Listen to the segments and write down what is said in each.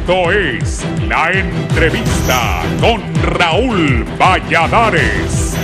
Esto es La Entrevista con Raúl Valladares.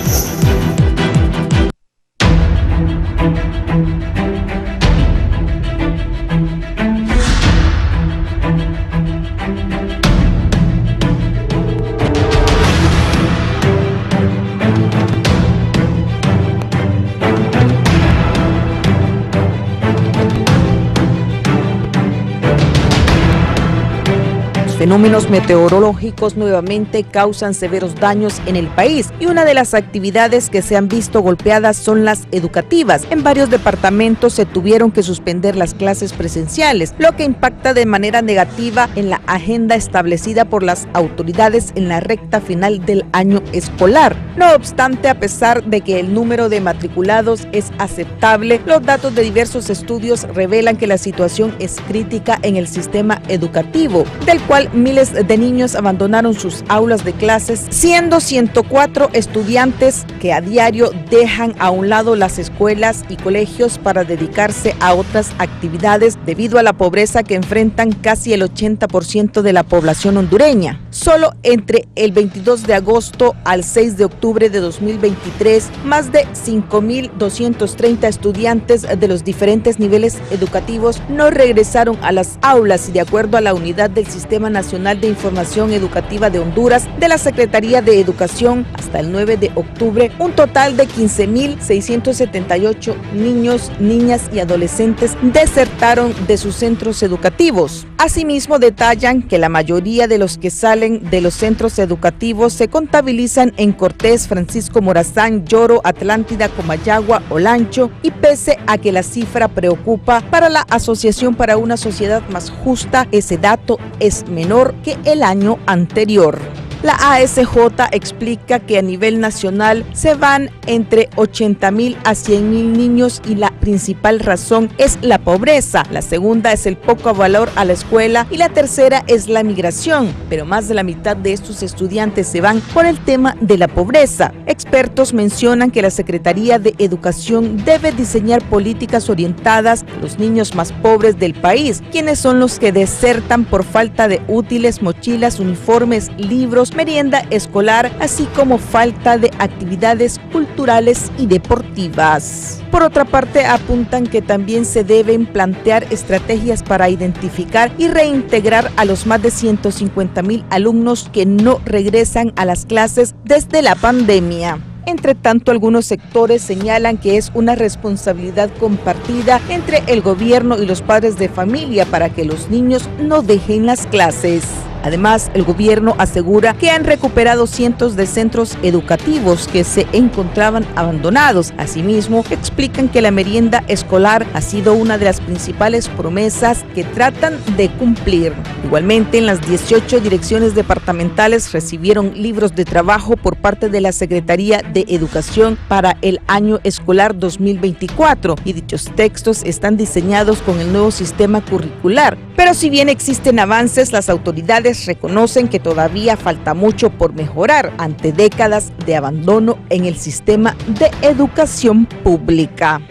Fenómenos meteorológicos nuevamente causan severos daños en el país y una de las actividades que se han visto golpeadas son las educativas. En varios departamentos se tuvieron que suspender las clases presenciales, lo que impacta de manera negativa en la agenda establecida por las autoridades en la recta final del año escolar. No obstante, a pesar de que el número de matriculados es aceptable, los datos de diversos estudios revelan que la situación es crítica en el sistema educativo, del cual miles de niños abandonaron sus aulas de clases, siendo 104 estudiantes que a diario dejan a un lado las escuelas y colegios para dedicarse a otras actividades debido a la pobreza que enfrentan casi el 80% de la población hondureña. Solo entre el 22 de agosto al 6 de octubre de 2023, más de 5.230 estudiantes de los diferentes niveles educativos no regresaron a las aulas y de acuerdo a la Unidad del Sistema Nacional de Información Educativa de Honduras de la Secretaría de Educación, hasta el 9 de octubre, un total de 15.678 niños, niñas y adolescentes desertaron de sus centros educativos. Asimismo, detallan que la mayoría de los que salen de los centros educativos se contabilizan en Cortés, Francisco Morazán, Lloro, Atlántida, Comayagua, Olancho, y pese a que la cifra preocupa, para la Asociación para una Sociedad Más Justa, ese dato es menor que el año anterior. La ASJ explica que a nivel nacional se van entre 80.000 a 100.000 niños y la principal razón es la pobreza. La segunda es el poco valor a la escuela y la tercera es la migración, pero más de la mitad de estos estudiantes se van por el tema de la pobreza. Expertos mencionan que la Secretaría de Educación debe diseñar políticas orientadas a los niños más pobres del país, quienes son los que desertan por falta de útiles, mochilas, uniformes, libros, merienda escolar, así como falta de actividades culturales y deportivas. Por otra parte, apuntan que también se deben plantear estrategias para identificar y reintegrar a los más de 150.000 alumnos que no regresan a las clases desde la pandemia. Entre tanto, algunos sectores señalan que es una responsabilidad compartida entre el gobierno y los padres de familia para que los niños no dejen las clases. Además, el gobierno asegura que han recuperado cientos de centros educativos que se encontraban abandonados. Asimismo, explican que la merienda escolar ha sido una de las principales promesas que tratan de cumplir. Igualmente, en las 18 direcciones departamentales recibieron libros de trabajo por parte de la Secretaría de Educación para el año escolar 2024 y dichos textos están diseñados con el nuevo sistema curricular. Pero si bien existen avances, las autoridades reconocen que todavía falta mucho por mejorar ante décadas de abandono en el sistema de educación pública.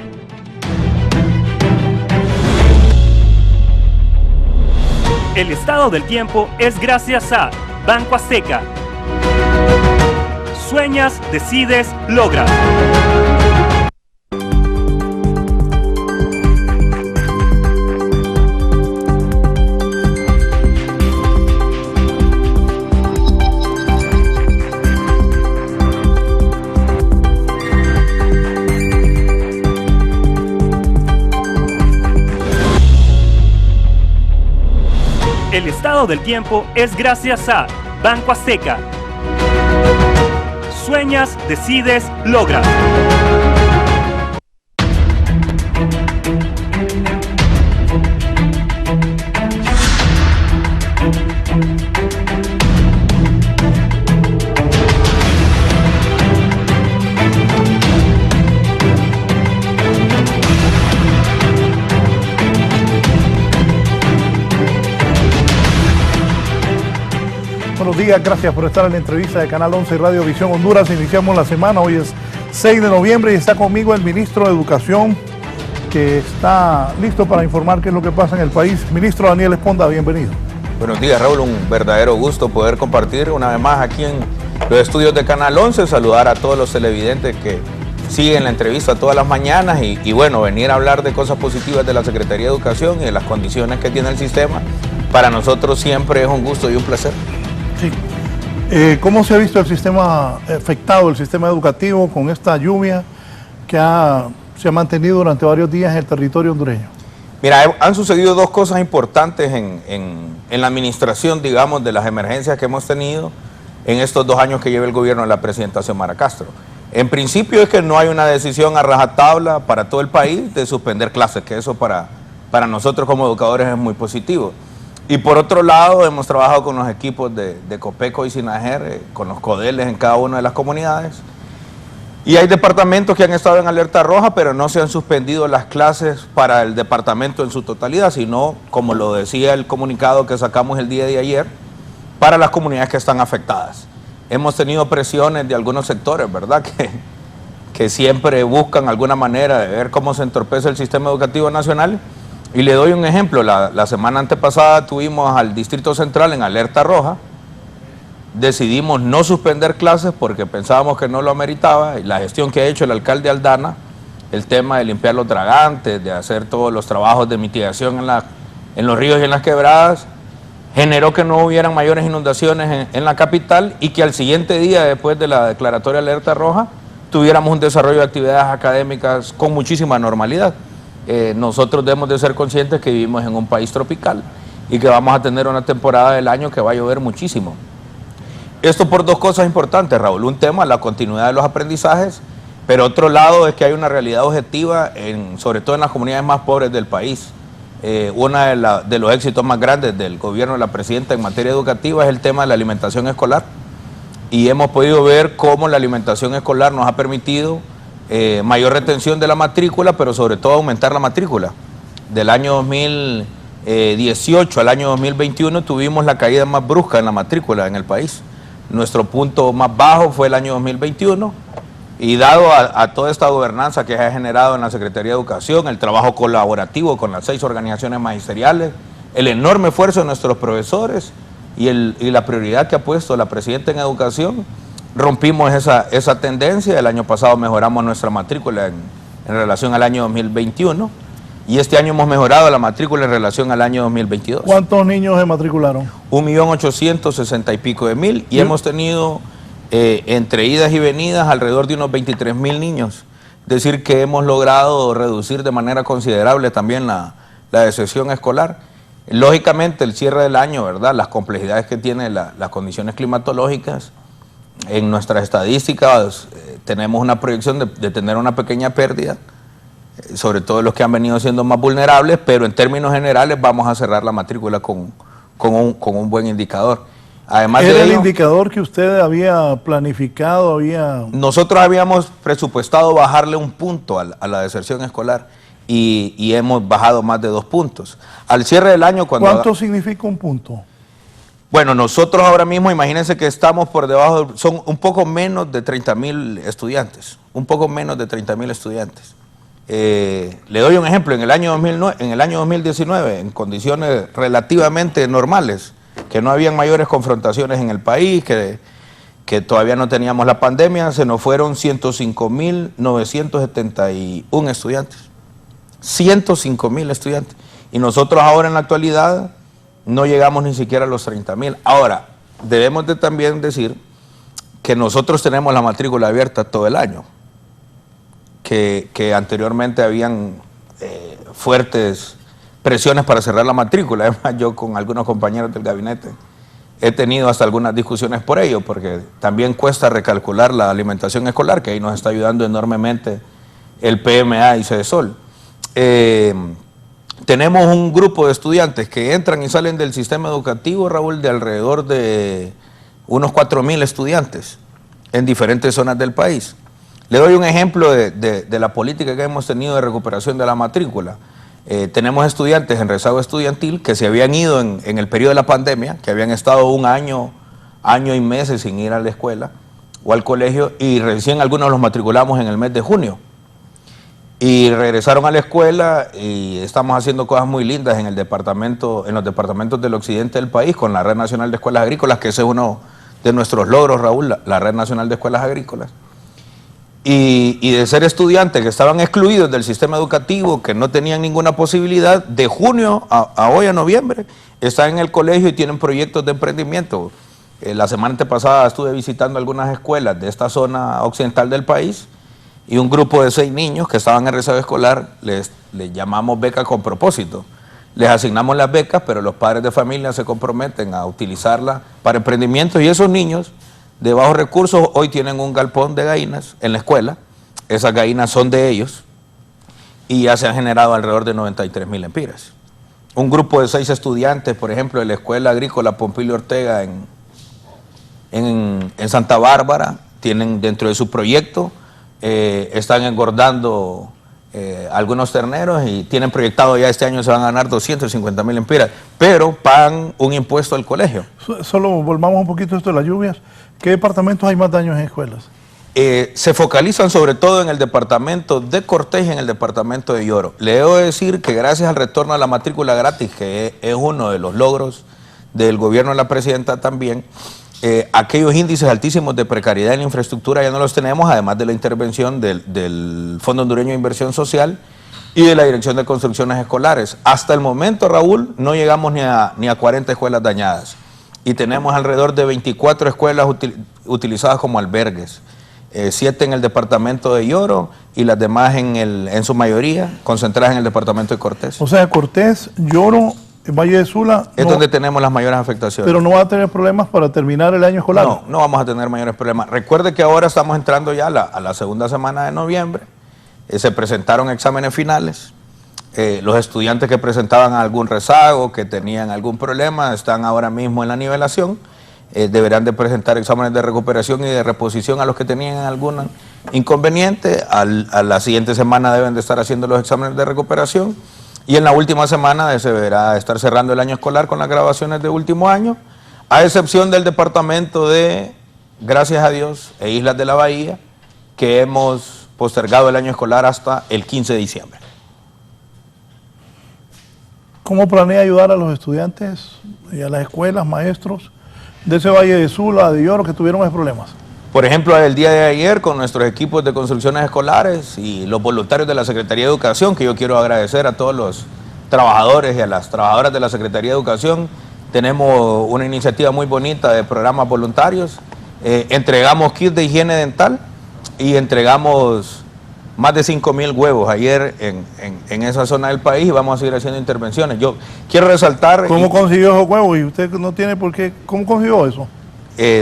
El estado del tiempo es gracias a Banco Azteca. Sueñas, decides, logras. El estado del tiempo es gracias a Banco Azteca. Sueñas, decides, logras. Buenos días, gracias por estar en la entrevista de Canal 11 y Radio Visión Honduras. Iniciamos la semana, hoy es 6 de noviembre y está conmigo el ministro de Educación, que está listo para informar qué es lo que pasa en el país. Ministro Daniel Esponda, bienvenido. Buenos días, Raúl, un verdadero gusto poder compartir una vez más aquí en los estudios de Canal 11, saludar a todos los televidentes que siguen la entrevista todas las mañanas y bueno, venir a hablar de cosas positivas de la Secretaría de Educación y de las condiciones que tiene el sistema. Para nosotros siempre es un gusto y un placer. Sí. ¿Cómo se ha visto el sistema afectado, el sistema educativo, con esta lluvia que se ha mantenido durante varios días en el territorio hondureño? Mira, han sucedido dos cosas importantes en la administración, digamos, de las emergencias que hemos tenido en estos 2 años que lleva el gobierno de la presidenta Xiomara Castro. En principio es que no hay una decisión a rajatabla para todo el país de suspender clases, que eso para nosotros como educadores es muy positivo. Y por otro lado, hemos trabajado con los equipos de Copeco y Sinajer, con los CODELES en cada una de las comunidades. Y hay departamentos que han estado en alerta roja, pero no se han suspendido las clases para el departamento en su totalidad, sino, como lo decía el comunicado que sacamos el día de ayer, para las comunidades que están afectadas. Hemos tenido presiones de algunos sectores, ¿verdad?, que siempre buscan alguna manera de ver cómo se entorpece el sistema educativo nacional. Y le doy un ejemplo. La semana antepasada tuvimos al Distrito Central en alerta roja. Decidimos no suspender clases porque pensábamos que no lo ameritaba, y la gestión que ha hecho el alcalde Aldana, el tema de limpiar los dragantes, de hacer todos los trabajos de mitigación en los ríos y en las quebradas, generó que no hubieran mayores inundaciones en la capital y que al siguiente día, después de la declaratoria de alerta roja, tuviéramos un desarrollo de actividades académicas con muchísima normalidad. Nosotros debemos de ser conscientes que vivimos en un país tropical y que vamos a tener una temporada del año que va a llover muchísimo. Esto por dos cosas importantes, Raúl. Un tema, la continuidad de los aprendizajes, pero otro lado es que hay una realidad objetiva, sobre todo en las comunidades más pobres del país. Uno de los éxitos más grandes del gobierno de la presidenta en materia educativa es el tema de la alimentación escolar. Y hemos podido ver cómo la alimentación escolar nos ha permitido mayor retención de la matrícula, pero sobre todo aumentar la matrícula. Del año 2018 al año 2021 tuvimos la caída más brusca en la matrícula en el país. Nuestro punto más bajo fue el año 2021 y dado a toda esta gobernanza que se ha generado en la Secretaría de Educación, el trabajo colaborativo con las 6 organizaciones magisteriales, el enorme esfuerzo de nuestros profesores y la prioridad que ha puesto la presidenta en educación, rompimos esa tendencia. El año pasado mejoramos nuestra matrícula en relación al año 2021 y este año hemos mejorado la matrícula en relación al año 2022. ¿Cuántos niños se matricularon? 1.860.000 y pico y hemos tenido entre idas y venidas alrededor de unos 23.000 niños. Es decir, que hemos logrado reducir de manera considerable también la deserción escolar. Lógicamente el cierre del año, ¿verdad?, las complejidades que tienen las condiciones climatológicas. En nuestras estadísticas tenemos una proyección de tener una pequeña pérdida, sobre todo los que han venido siendo más vulnerables, pero en términos generales vamos a cerrar la matrícula con un buen indicador. Además ¿Era de ello, el indicador que usted había planificado? Nosotros habíamos presupuestado bajarle 1 punto a la deserción escolar y hemos bajado más de 2 puntos. Al cierre del año... ¿Cuánto significa 1 punto? Bueno, nosotros ahora mismo, imagínense que estamos por debajo, son un poco menos de 30.000 estudiantes, un poco menos de 30.000 estudiantes. Le doy un ejemplo, en el año 2019, en condiciones relativamente normales, que no habían mayores confrontaciones en el país, que todavía no teníamos la pandemia, se nos fueron 105.971 estudiantes. 105.000 estudiantes. Y nosotros ahora en la actualidad no llegamos ni siquiera a los 30.000. Ahora, debemos de también decir que nosotros tenemos la matrícula abierta todo el año, que anteriormente habían fuertes presiones para cerrar la matrícula. Además, yo con algunos compañeros del gabinete he tenido hasta algunas discusiones por ello, porque también cuesta recalcular la alimentación escolar, que ahí nos está ayudando enormemente el PMA y CEDESOL. Tenemos un grupo de estudiantes que entran y salen del sistema educativo, Raúl, de alrededor de unos 4.000 estudiantes en diferentes zonas del país. Le doy un ejemplo de la política que hemos tenido de recuperación de la matrícula. Tenemos estudiantes en rezago estudiantil que se habían ido en el periodo de la pandemia, que habían estado un año y meses sin ir a la escuela o al colegio, y recién algunos los matriculamos en el mes de junio. y regresaron a la escuela y estamos haciendo cosas muy lindas en los departamentos del occidente del país con la Red Nacional de Escuelas Agrícolas, que ese es uno de nuestros logros, Raúl, la Red Nacional de Escuelas Agrícolas. Y de ser estudiantes que estaban excluidos del sistema educativo, que no tenían ninguna posibilidad, de junio a hoy, a noviembre, están en el colegio y tienen proyectos de emprendimiento. La semana pasada estuve visitando algunas escuelas de esta zona occidental del país y un grupo de 6 niños que estaban en receso escolar, les llamamos becas con propósito. Les asignamos las becas, pero los padres de familia se comprometen a utilizarlas para emprendimientos y esos niños de bajos recursos hoy tienen un galpón de gallinas en la escuela. Esas gallinas son de ellos y ya se han generado alrededor de 93,000 empiras. Un grupo de 6 estudiantes, por ejemplo, de la Escuela Agrícola Pompilio Ortega en Santa Bárbara, tienen dentro de su proyecto, están engordando algunos terneros y tienen proyectado ya este año se van a ganar 250,000 empiras, pero pagan un impuesto al colegio. Solo volvamos un poquito a esto de las lluvias. ¿Qué departamentos hay más daños en escuelas? Se focalizan sobre todo en el departamento de Cortés y en el departamento de Lloro. Le debo decir que gracias al retorno a la matrícula gratis, que es uno de los logros del gobierno de la presidenta también, aquellos índices altísimos de precariedad en la infraestructura ya no los tenemos, además de la intervención del Fondo Hondureño de Inversión Social y de la Dirección de Construcciones Escolares. Hasta el momento, Raúl, no llegamos ni a 40 escuelas dañadas y tenemos alrededor de 24 escuelas utilizadas como albergues, 7 en el departamento de Lloro y las demás en su mayoría concentradas en el departamento de Cortés. O sea, Cortés, Lloro, Valle de Sula... Es donde tenemos las mayores afectaciones. Pero no va a tener problemas para terminar el año escolar. No, no vamos a tener mayores problemas. Recuerde que ahora estamos entrando ya a la segunda semana de noviembre. Se presentaron exámenes finales. Los estudiantes que presentaban algún rezago, que tenían algún problema, están ahora mismo en la nivelación. Deberán de presentar exámenes de recuperación y de reposición a los que tenían algún inconveniente. A la siguiente semana deben de estar haciendo los exámenes de recuperación. Y en la última semana se deberá estar cerrando el año escolar con las graduaciones de último año, a excepción del departamento de, gracias a Dios, e Islas de la Bahía, que hemos postergado el año escolar hasta el 15 de diciembre. ¿Cómo planea ayudar a los estudiantes y a las escuelas, maestros de ese Valle de Sula, de Lloro, que tuvieron esos problemas? Por ejemplo, el día de ayer con nuestros equipos de construcciones escolares y los voluntarios de la Secretaría de Educación, que yo quiero agradecer a todos los trabajadores y a las trabajadoras de la Secretaría de Educación, tenemos una iniciativa muy bonita de programas voluntarios. Entregamos kits de higiene dental y entregamos más de 5,000 huevos ayer en esa zona del país y vamos a seguir haciendo intervenciones. Yo quiero resaltar... ¿Cómo consiguió esos huevos? Y usted no tiene por qué... ¿Cómo consiguió eso?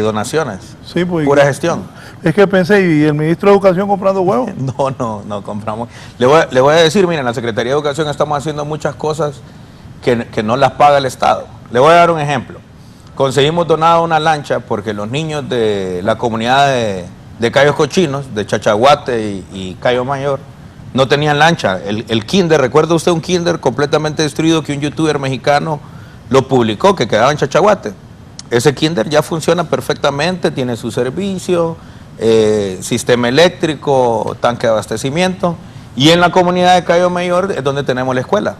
Donaciones, sí, pues, pura gestión. Es que pensé, ¿y el ministro de Educación comprando huevos? No compramos. Le voy a decir, miren, en la Secretaría de Educación estamos haciendo muchas cosas que no las paga el Estado. Le voy a dar un ejemplo. Conseguimos donada una lancha porque los niños de la comunidad de Cayos Cochinos, de Chachaguate y Cayo Mayor, no tenían lancha. El kinder, ¿recuerda usted un kinder completamente destruido que un youtuber mexicano lo publicó, que quedaba en Chachaguate? Ese kinder ya funciona perfectamente, tiene su servicio, sistema eléctrico, tanque de abastecimiento, y en la comunidad de Cayo Mayor es donde tenemos la escuela.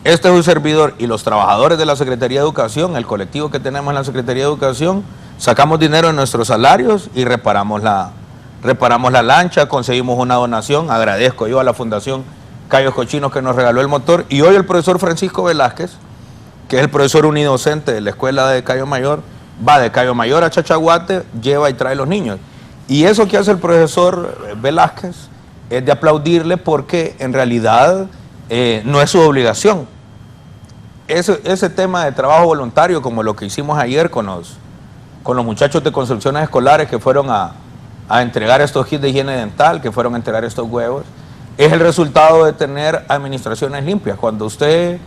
Este es un servidor y los trabajadores de la Secretaría de Educación, el colectivo que tenemos en la Secretaría de Educación, sacamos dinero de nuestros salarios y reparamos la lancha, conseguimos una donación. Agradezco yo a la Fundación Cayos Cochinos que nos regaló el motor, y hoy el profesor Francisco Velázquez, que es el profesor unidocente de la escuela de Cayo Mayor, va de Cayo Mayor a Chachaguate, lleva y trae los niños. Y eso que hace el profesor Velázquez es de aplaudirle porque en realidad no es su obligación. Ese tema de trabajo voluntario, como lo que hicimos ayer con los muchachos de construcciones escolares que fueron a entregar estos kits de higiene dental, que fueron a entregar estos huevos, es el resultado de tener administraciones limpias. Cuando usted...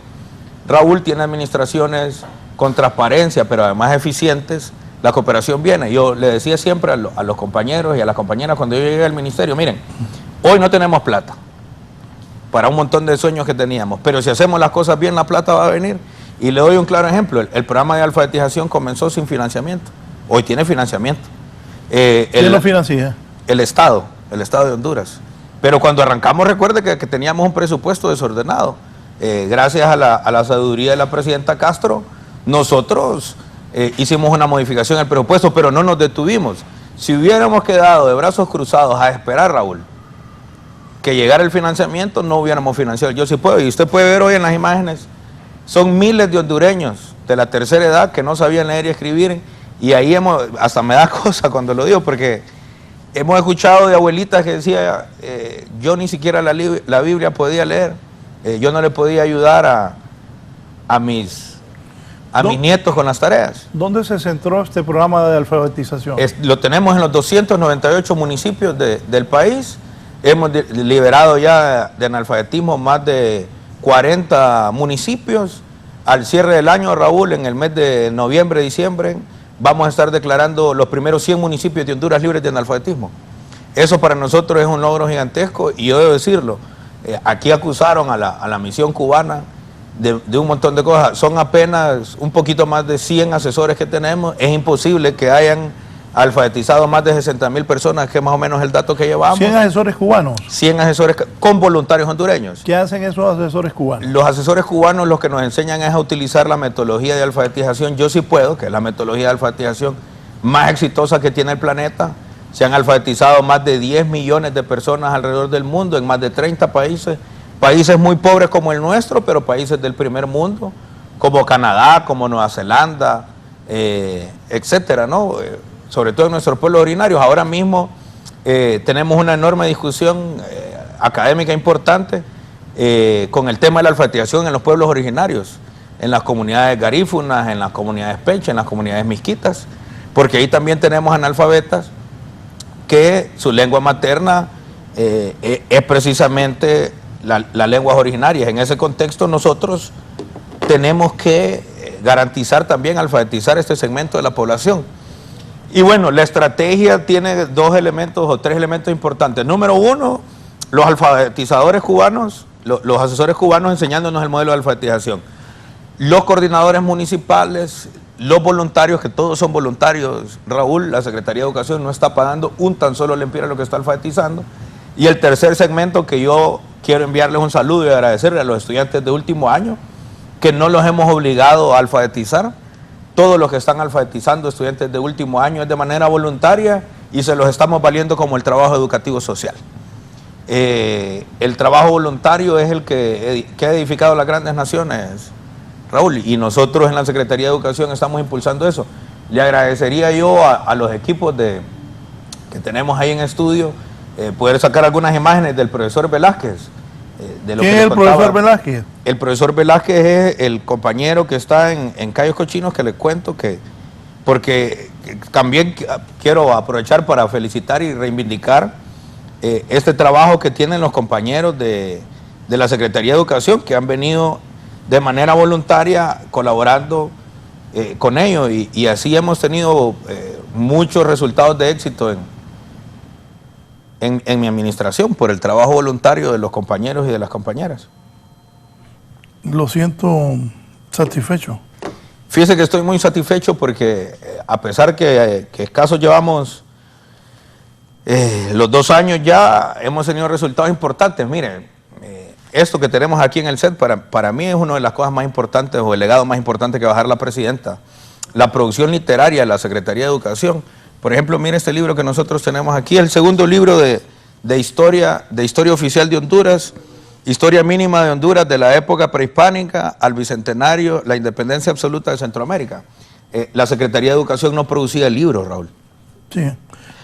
Raúl, tiene administraciones con transparencia, pero además eficientes, la cooperación viene. Yo le decía siempre a los compañeros y a las compañeras cuando yo llegué al ministerio, miren, hoy no tenemos plata para un montón de sueños que teníamos, pero si hacemos las cosas bien, la plata va a venir. Y le doy un claro ejemplo, el programa de alfabetización comenzó sin financiamiento, hoy tiene financiamiento. ¿Quién lo financia? El Estado de Honduras. Pero cuando arrancamos, recuerde que teníamos un presupuesto desordenado. Gracias a la sabiduría de la presidenta Castro, nosotros hicimos una modificación del presupuesto, pero no nos detuvimos. Si hubiéramos quedado de brazos cruzados a esperar, Raúl, que llegara el financiamiento, no hubiéramos financiado. Yo sí puedo, y usted puede ver hoy en las imágenes, son miles de hondureños de la tercera edad que no sabían leer y escribir, y ahí hasta me da cosa cuando lo digo, porque hemos escuchado de abuelitas que decía, yo ni siquiera la Biblia podía leer, yo no le podía ayudar a mis nietos con las tareas. ¿Dónde se centró este programa de alfabetización? Lo tenemos en los 298 municipios del país. Hemos liberado ya de analfabetismo más de 40 municipios. Al cierre del año, Raúl, en el mes de noviembre, diciembre, vamos a estar declarando los primeros 100 municipios de Honduras libres de analfabetismo. Eso para nosotros es un logro gigantesco, y yo debo decirlo, aquí acusaron a la misión cubana de un montón de cosas. Son apenas un poquito más de 100 asesores que tenemos. Es imposible que hayan alfabetizado más de 60,000 personas, que es más o menos el dato que llevamos. 100 asesores cubanos. 100 asesores con voluntarios hondureños. ¿Qué hacen esos asesores cubanos? Los asesores cubanos lo que nos enseñan es a utilizar la metodología de alfabetización Yo Sí Puedo, que es la metodología de alfabetización más exitosa que tiene el planeta. Se han alfabetizado más de 10 millones de personas alrededor del mundo, en más de 30 países. Países muy pobres como el nuestro, pero países del primer mundo, como Canadá, como Nueva Zelanda, etcétera, ¿no? Sobre todo en nuestros pueblos originarios. Ahora mismo tenemos una enorme discusión académica importante con el tema de la alfabetización en los pueblos originarios, en las comunidades garífunas, en las comunidades pecha, en las comunidades misquitas, porque ahí también tenemos analfabetas que su lengua materna es precisamente las lenguas originarias. En ese contexto nosotros tenemos que garantizar también alfabetizar este segmento de la población. Y bueno, la estrategia tiene dos elementos o tres elementos importantes. Número uno, los alfabetizadores cubanos, los asesores cubanos enseñándonos el modelo de alfabetización. Los coordinadores municipales, los voluntarios, que todos son voluntarios. Raúl, la Secretaría de Educación no está pagando un tan solo lempiras lo que está alfabetizando. Y el tercer segmento, que yo quiero enviarles un saludo y agradecerle a los estudiantes de último año, que no los hemos obligado a alfabetizar. Todos los que están alfabetizando estudiantes de último año es de manera voluntaria, y se los estamos valiendo como el trabajo educativo social. El trabajo voluntario es el que ha edificado las grandes naciones, Raúl, y nosotros en la Secretaría de Educación estamos impulsando eso. Le agradecería yo a los equipos que tenemos ahí en estudio poder sacar algunas imágenes del profesor Velázquez. ¿Quién es el profesor Velázquez? El profesor Velázquez es el compañero que está en Cayos Cochinos, que les cuento porque también quiero aprovechar para felicitar y reivindicar este trabajo que tienen los compañeros de la Secretaría de Educación, que han venido de manera voluntaria colaborando con ellos, y así hemos tenido muchos resultados de éxito en mi administración por el trabajo voluntario de los compañeros y de las compañeras. Lo siento satisfecho. Fíjese que estoy muy satisfecho porque a pesar que escasos llevamos los 2 años ya, hemos tenido resultados importantes. Miren, esto que tenemos aquí en el set para mí es una de las cosas más importantes, o el legado más importante que va a dejar la presidenta. La producción literaria de la Secretaría de Educación. Por ejemplo, mire este libro que nosotros tenemos aquí, el segundo libro de historia oficial de Honduras, Historia mínima de Honduras de la época prehispánica al bicentenario, la independencia absoluta de Centroamérica. La Secretaría de Educación no producía libros, Raúl. Sí.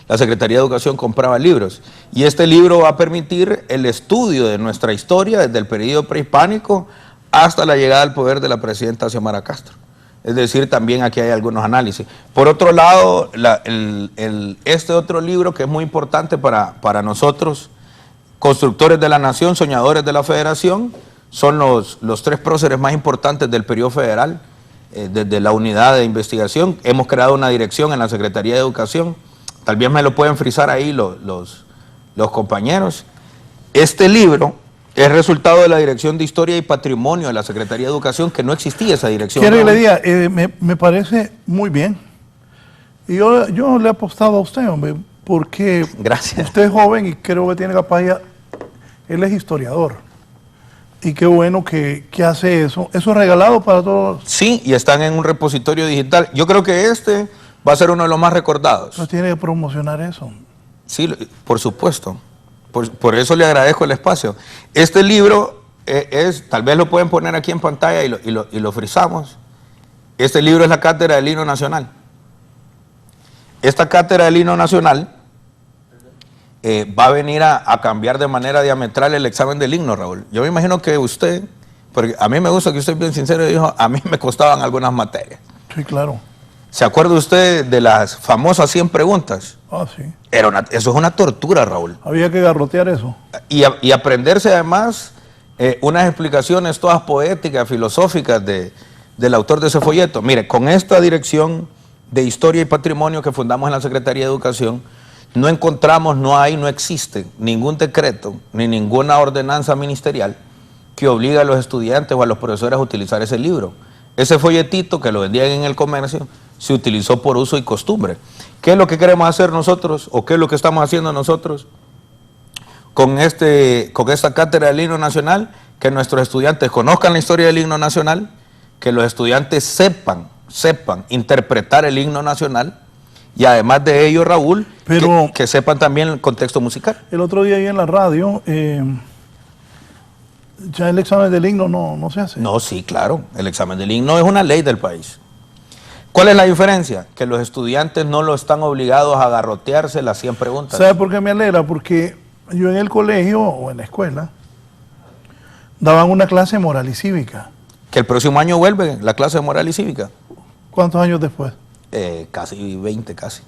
La Secretaría de Educación compraba libros. Y este libro va a permitir el estudio de nuestra historia desde el periodo prehispánico hasta la llegada al poder de la presidenta Xiomara Castro. Es decir, también aquí hay algunos análisis. Por otro lado, este otro libro que es muy importante para nosotros, Constructores de la Nación, Soñadores de la Federación, son los 3 próceres más importantes del periodo federal, desde la unidad de investigación. Hemos creado una dirección en la Secretaría de Educación, tal vez me lo pueden frisar ahí los compañeros. Este libro es resultado de la Dirección de Historia y Patrimonio de la Secretaría de Educación, que no existía esa dirección. Quiero que le diga, me parece muy bien. Y yo le he apostado a usted, hombre, porque gracias. Usted es joven y creo que tiene capacidad Él es historiador. Y qué bueno que hace eso. ¿Eso es regalado para todos? Sí, y están en un repositorio digital. Yo creo que este va a ser uno de los más recordados. Entonces tiene que promocionar eso. Sí, por supuesto. Por eso le agradezco el espacio. Este libro tal vez lo pueden poner aquí en pantalla y lo frizamos. Este libro es la Cátedra del Himno Nacional. Esta Cátedra del Himno Nacional va a venir a cambiar de manera diametral el examen del himno, Raúl. Yo me imagino que usted, porque a mí me gusta que usted bien sincero, dijo, a mí me costaban algunas materias. Sí, claro. ¿Se acuerda usted de las famosas 100 preguntas? Ah, sí. Eso es una tortura, Raúl. Había que garrotear eso. Y aprenderse además unas explicaciones todas poéticas, filosóficas del autor de ese folleto. Mire, con esta dirección de Historia y Patrimonio que fundamos en la Secretaría de Educación, no encontramos, no existe ningún decreto ni ninguna ordenanza ministerial que obligue a los estudiantes o a los profesores a utilizar ese libro. Ese folletito que lo vendían en el comercio se utilizó por uso y costumbre. ¿Qué es lo que queremos hacer nosotros o qué es lo que estamos haciendo nosotros con esta Cátedra del Himno Nacional? Que nuestros estudiantes conozcan la historia del himno nacional, que los estudiantes sepan interpretar el himno nacional y además de ello, Raúl, que sepan también el contexto musical. El otro día ahí en la radio, ya el examen del himno no se hace. No, sí, claro, el examen del himno es una ley del país. ¿Cuál es la diferencia? Que los estudiantes no lo están obligados a garrotearse las 100 preguntas. ¿Sabe por qué me alegra? Porque yo en el colegio o en la escuela daban una clase de moral y cívica. Que el próximo año vuelve la clase de moral y cívica. ¿Cuántos años después? Casi 20, casi.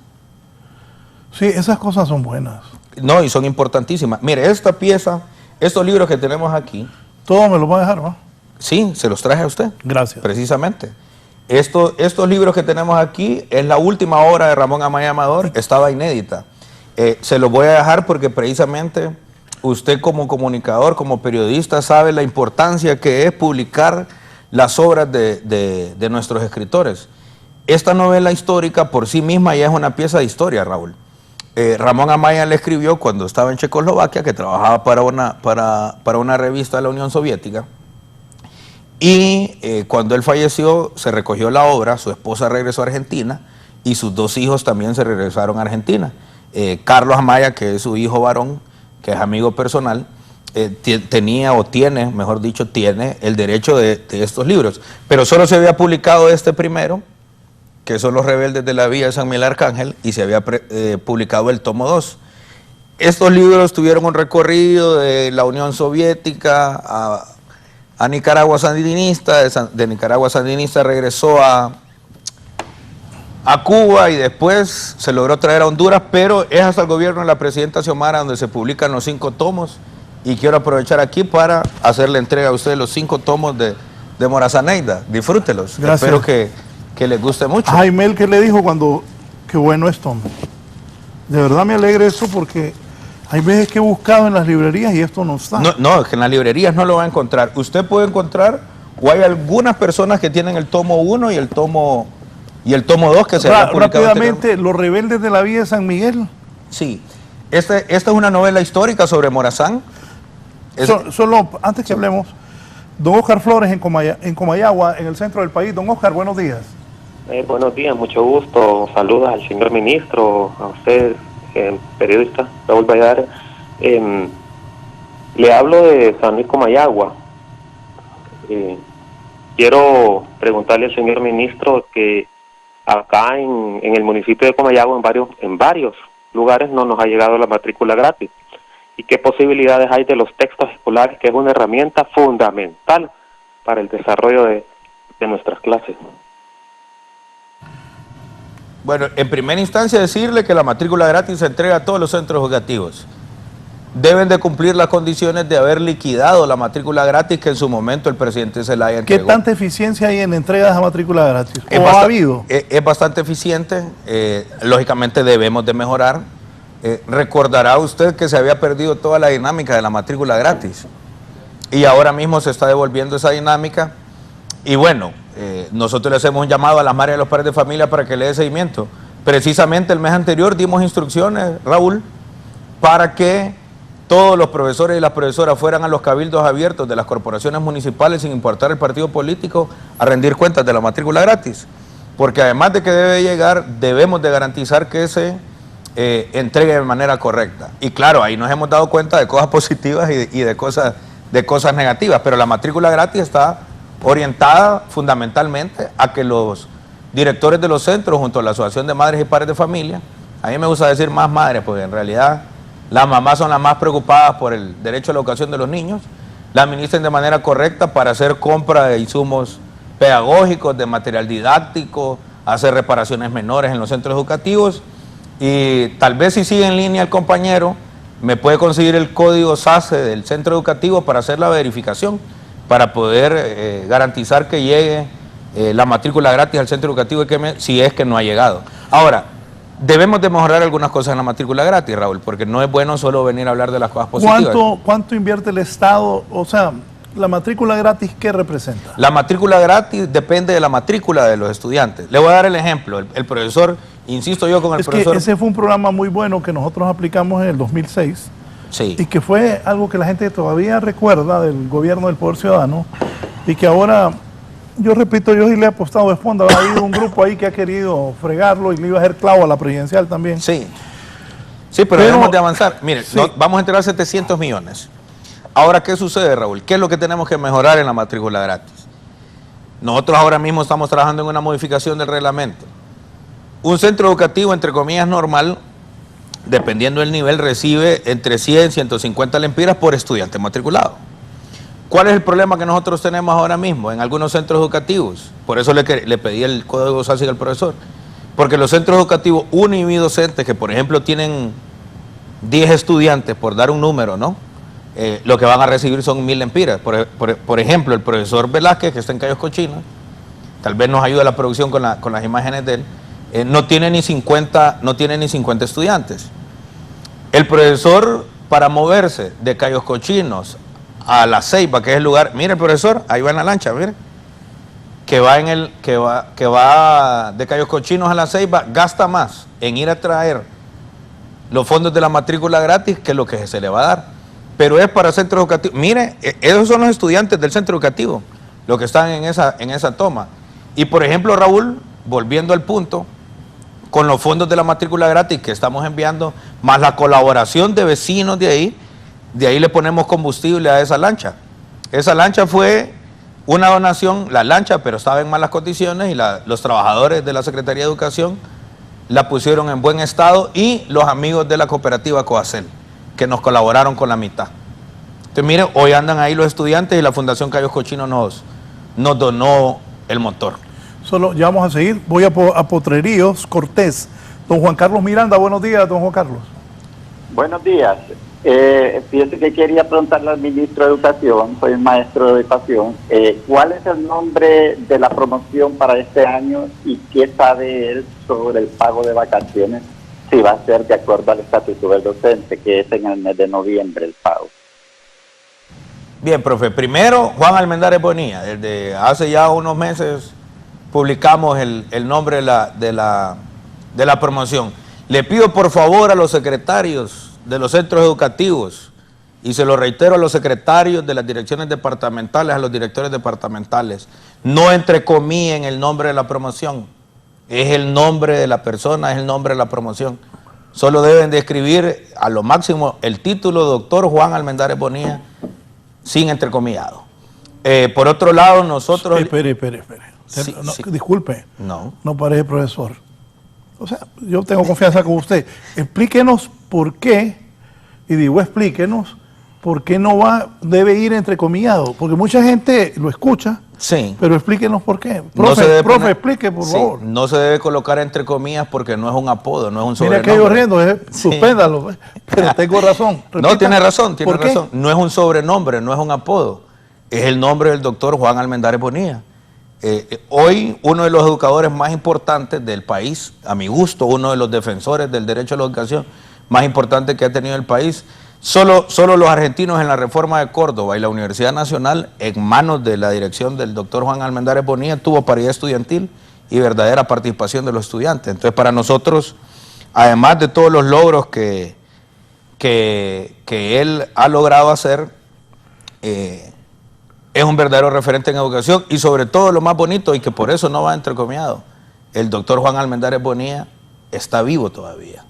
Sí, esas cosas son buenas. No, y son importantísimas. Mire, esta pieza, estos libros que tenemos aquí. ¿Todo me lo va a dejar, va? Sí, se los traje a usted. Gracias. Precisamente. Estos libros que tenemos aquí es la última obra de Ramón Amaya Amador, estaba inédita. Se los voy a dejar porque precisamente usted como comunicador, como periodista, sabe la importancia que es publicar las obras de nuestros escritores. Esta novela histórica por sí misma ya es una pieza de historia, Raúl. Ramón Amaya le escribió cuando estaba en Checoslovaquia, que trabajaba para una revista de la Unión Soviética, y cuando él falleció se recogió la obra, su esposa regresó a Argentina y sus 2 hijos también se regresaron a Argentina. Carlos Amaya, que es su hijo varón, que es amigo personal, tiene el derecho de estos libros, pero solo se había publicado este primero, que son Los Rebeldes de la Villa de San Miguel Arcángel, y se había publicado el tomo 2. Estos libros tuvieron un recorrido de la Unión Soviética a Nicaragua sandinista, de Nicaragua sandinista regresó a Cuba y después se logró traer a Honduras, pero es hasta el gobierno de la presidenta Xiomara donde se publican los 5 tomos, y quiero aprovechar aquí para hacerle entrega a ustedes los 5 tomos de Morazaneida. Disfrútelos. Gracias. Espero que les guste mucho. Jaime, ¿qué le dijo cuando qué bueno esto? De verdad me alegra eso porque hay veces que he buscado en las librerías y esto no está. No, es que en las librerías no lo va a encontrar. Usted puede encontrar, o hay algunas personas que tienen el tomo 1 y el tomo 2 que se han publicado rápidamente, Los Rebeldes de la Villa de San Miguel. Sí. Esta es una novela histórica sobre Morazán. Solo antes que hablemos, don Oscar Flores en Comayagua, en el centro del país. Don Oscar, buenos días. Buenos días, mucho gusto. Saludos al señor ministro, a usted, periodista Raúl Valladares. Le hablo de San Luis Comayagua. Quiero preguntarle al señor ministro que acá en el municipio de Comayagua, en varios lugares no nos ha llegado la matrícula gratis. ¿Y qué posibilidades hay de los textos escolares, que es una herramienta fundamental para el desarrollo de nuestras clases? Bueno, en primera instancia decirle que la matrícula gratis se entrega a todos los centros educativos. Deben de cumplir las condiciones de haber liquidado la matrícula gratis que en su momento el presidente Zelaya entregó. ¿Qué tanta eficiencia hay en entrega de esa matrícula gratis? ¿O ha habido? Es bastante eficiente, lógicamente debemos de mejorar. Recordará usted que se había perdido toda la dinámica de la matrícula gratis y ahora mismo se está devolviendo esa dinámica y bueno, nosotros le hacemos un llamado a las madres y a los padres de familia para que le dé seguimiento. Precisamente el mes anterior dimos instrucciones, Raúl, para que todos los profesores y las profesoras fueran a los cabildos abiertos de las corporaciones municipales, sin importar el partido político, a rendir cuentas de la matrícula gratis. Porque además de que debe llegar, debemos de garantizar que se entregue de manera correcta. Y claro, ahí nos hemos dado cuenta de cosas positivas y de cosas negativas, pero la matrícula gratis está orientada fundamentalmente a que los directores de los centros, junto a la Asociación de Madres y Padres de Familia, a mí me gusta decir más madres, porque en realidad las mamás son las más preocupadas por el derecho a la educación de los niños, la administren de manera correcta para hacer compra de insumos pedagógicos, de material didáctico, hacer reparaciones menores en los centros educativos. Y tal vez si sigue en línea el compañero, me puede conseguir el código SACE del centro educativo para hacer la verificación, para poder garantizar que llegue la matrícula gratis al centro educativo si es que no ha llegado. Ahora, debemos de mejorar algunas cosas en la matrícula gratis, Raúl, porque no es bueno solo venir a hablar de las cosas positivas. ¿Cuánto invierte el Estado? O sea, ¿la matrícula gratis qué representa? La matrícula gratis depende de la matrícula de los estudiantes. Le voy a dar el ejemplo. El profesor, insisto yo con el profesor... Es que ese fue un programa muy bueno que nosotros aplicamos en el 2006. Sí. Y que fue algo que la gente todavía recuerda del gobierno del Poder Ciudadano y que ahora, yo repito, yo sí le he apostado de fondo. Ha habido un grupo ahí que ha querido fregarlo y le iba a hacer clavo a la presidencial también. Sí, sí, pero debemos de avanzar. Mire, sí, vamos a entregar 700 millones. Ahora, ¿qué sucede, Raúl? ¿Qué es lo que tenemos que mejorar en la matrícula gratis? Nosotros ahora mismo estamos trabajando en una modificación del reglamento. Un centro educativo, entre comillas, normal, dependiendo del nivel, recibe entre 100 y 150 lempiras por estudiante matriculado. ¿Cuál es el problema que nosotros tenemos ahora mismo en algunos centros educativos? Por eso le pedí el código SACE al profesor. Porque los centros educativos unidocentes, que por ejemplo tienen 10 estudiantes, por dar un número, ¿no? Lo que van a recibir son 1000 lempiras. Por ejemplo, el profesor Velázquez, que está en Cayos Cochinos, tal vez nos ayude a la producción con las imágenes de él, no tiene ni 50 estudiantes. El profesor, para moverse de Cayos Cochinos a La Ceiba, que es el lugar, mire el profesor, ahí va en la lancha, mire, que va de Cayos Cochinos a La Ceiba, gasta más en ir a traer los fondos de la matrícula gratis que lo que se le va a dar. Pero es para centros educativos. Mire, esos son los estudiantes del centro educativo, los que están en esa toma. Y por ejemplo, Raúl, volviendo al punto, con los fondos de la matrícula gratis que estamos enviando, más la colaboración de vecinos de ahí le ponemos combustible a esa lancha. Esa lancha fue una donación, la lancha, pero estaba en malas condiciones y los trabajadores de la Secretaría de Educación la pusieron en buen estado y los amigos de la cooperativa Coacel, que nos colaboraron con la mitad. Entonces, mire, hoy andan ahí los estudiantes y la Fundación Cayos Cochinos nos donó el motor. Ya vamos a seguir. Voy a Potreríos, Cortés. Don Juan Carlos Miranda, buenos días, don Juan Carlos. Buenos días. Fíjese que quería preguntarle al ministro de Educación, soy maestro de educación, ¿cuál es el nombre de la promoción para este año y qué sabe él sobre el pago de vacaciones? Si va a ser de acuerdo al estatuto del docente, que es en el mes de noviembre el pago. Bien, profe. Primero, Juan Almendares Bonilla. Desde hace ya unos meses publicamos el nombre de la promoción. Le pido por favor a los secretarios de los centros educativos, y se lo reitero a los secretarios de las direcciones departamentales, a los directores departamentales, no entrecomillen el nombre de la promoción. Es el nombre de la persona, es el nombre de la promoción. Solo deben de escribir a lo máximo el título doctor Juan Almendares Bonilla, sin entrecomillado. Por otro lado, nosotros... Espere. Sí, no, sí. Disculpe, no parece profesor. O sea, yo tengo confianza con usted. Explíquenos por qué, y digo explíquenos, por qué debe ir entrecomillado. Porque mucha gente lo escucha. Sí. Pero explíquenos por qué. Profe, explique, por favor. No se debe colocar entre comillas porque no es un apodo, no es un sobrenombre. Mira que yo riendo, suspéndalo. Pero tengo razón. No, tiene razón. No es un sobrenombre, no es un apodo. Es el nombre del doctor Juan Almendares Bonilla. Hoy uno de los educadores más importantes del país, a mi gusto, uno de los defensores del derecho a la educación más importante que ha tenido el país. Solo los argentinos en la Reforma de Córdoba y la Universidad Nacional, en manos de la dirección del doctor Juan Almendares Bonilla, tuvo paridad estudiantil y verdadera participación de los estudiantes. Entonces, para nosotros, además de todos los logros que que él ha logrado hacer, es un verdadero referente en educación, y sobre todo lo más bonito, y que por eso no va entrecomillado, el doctor Juan Almendares Bonilla está vivo todavía.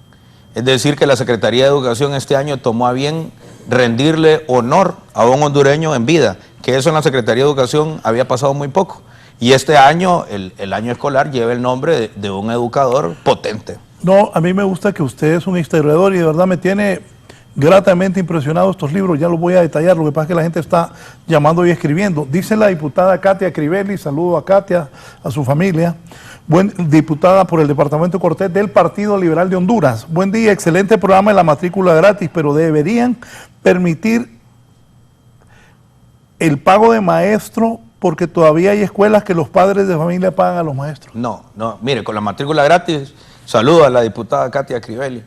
Es decir, que la Secretaría de Educación este año tomó a bien rendirle honor a un hondureño en vida, que eso en la Secretaría de Educación había pasado muy poco. Y este año, el año escolar, lleva el nombre de un educador potente. No, a mí me gusta que usted es un historiador y de verdad me tiene gratamente impresionado estos libros. Ya los voy a detallar, lo que pasa es que la gente está llamando y escribiendo. Dice la diputada Katia Crivelli, saludo a Katia, a su familia, diputada por el Departamento Cortés del Partido Liberal de Honduras. Buen día, excelente programa de la matrícula gratis, pero deberían permitir el pago de maestro porque todavía hay escuelas que los padres de familia pagan a los maestros. No, mire, con la matrícula gratis, saludo a la diputada Katia Crivelli,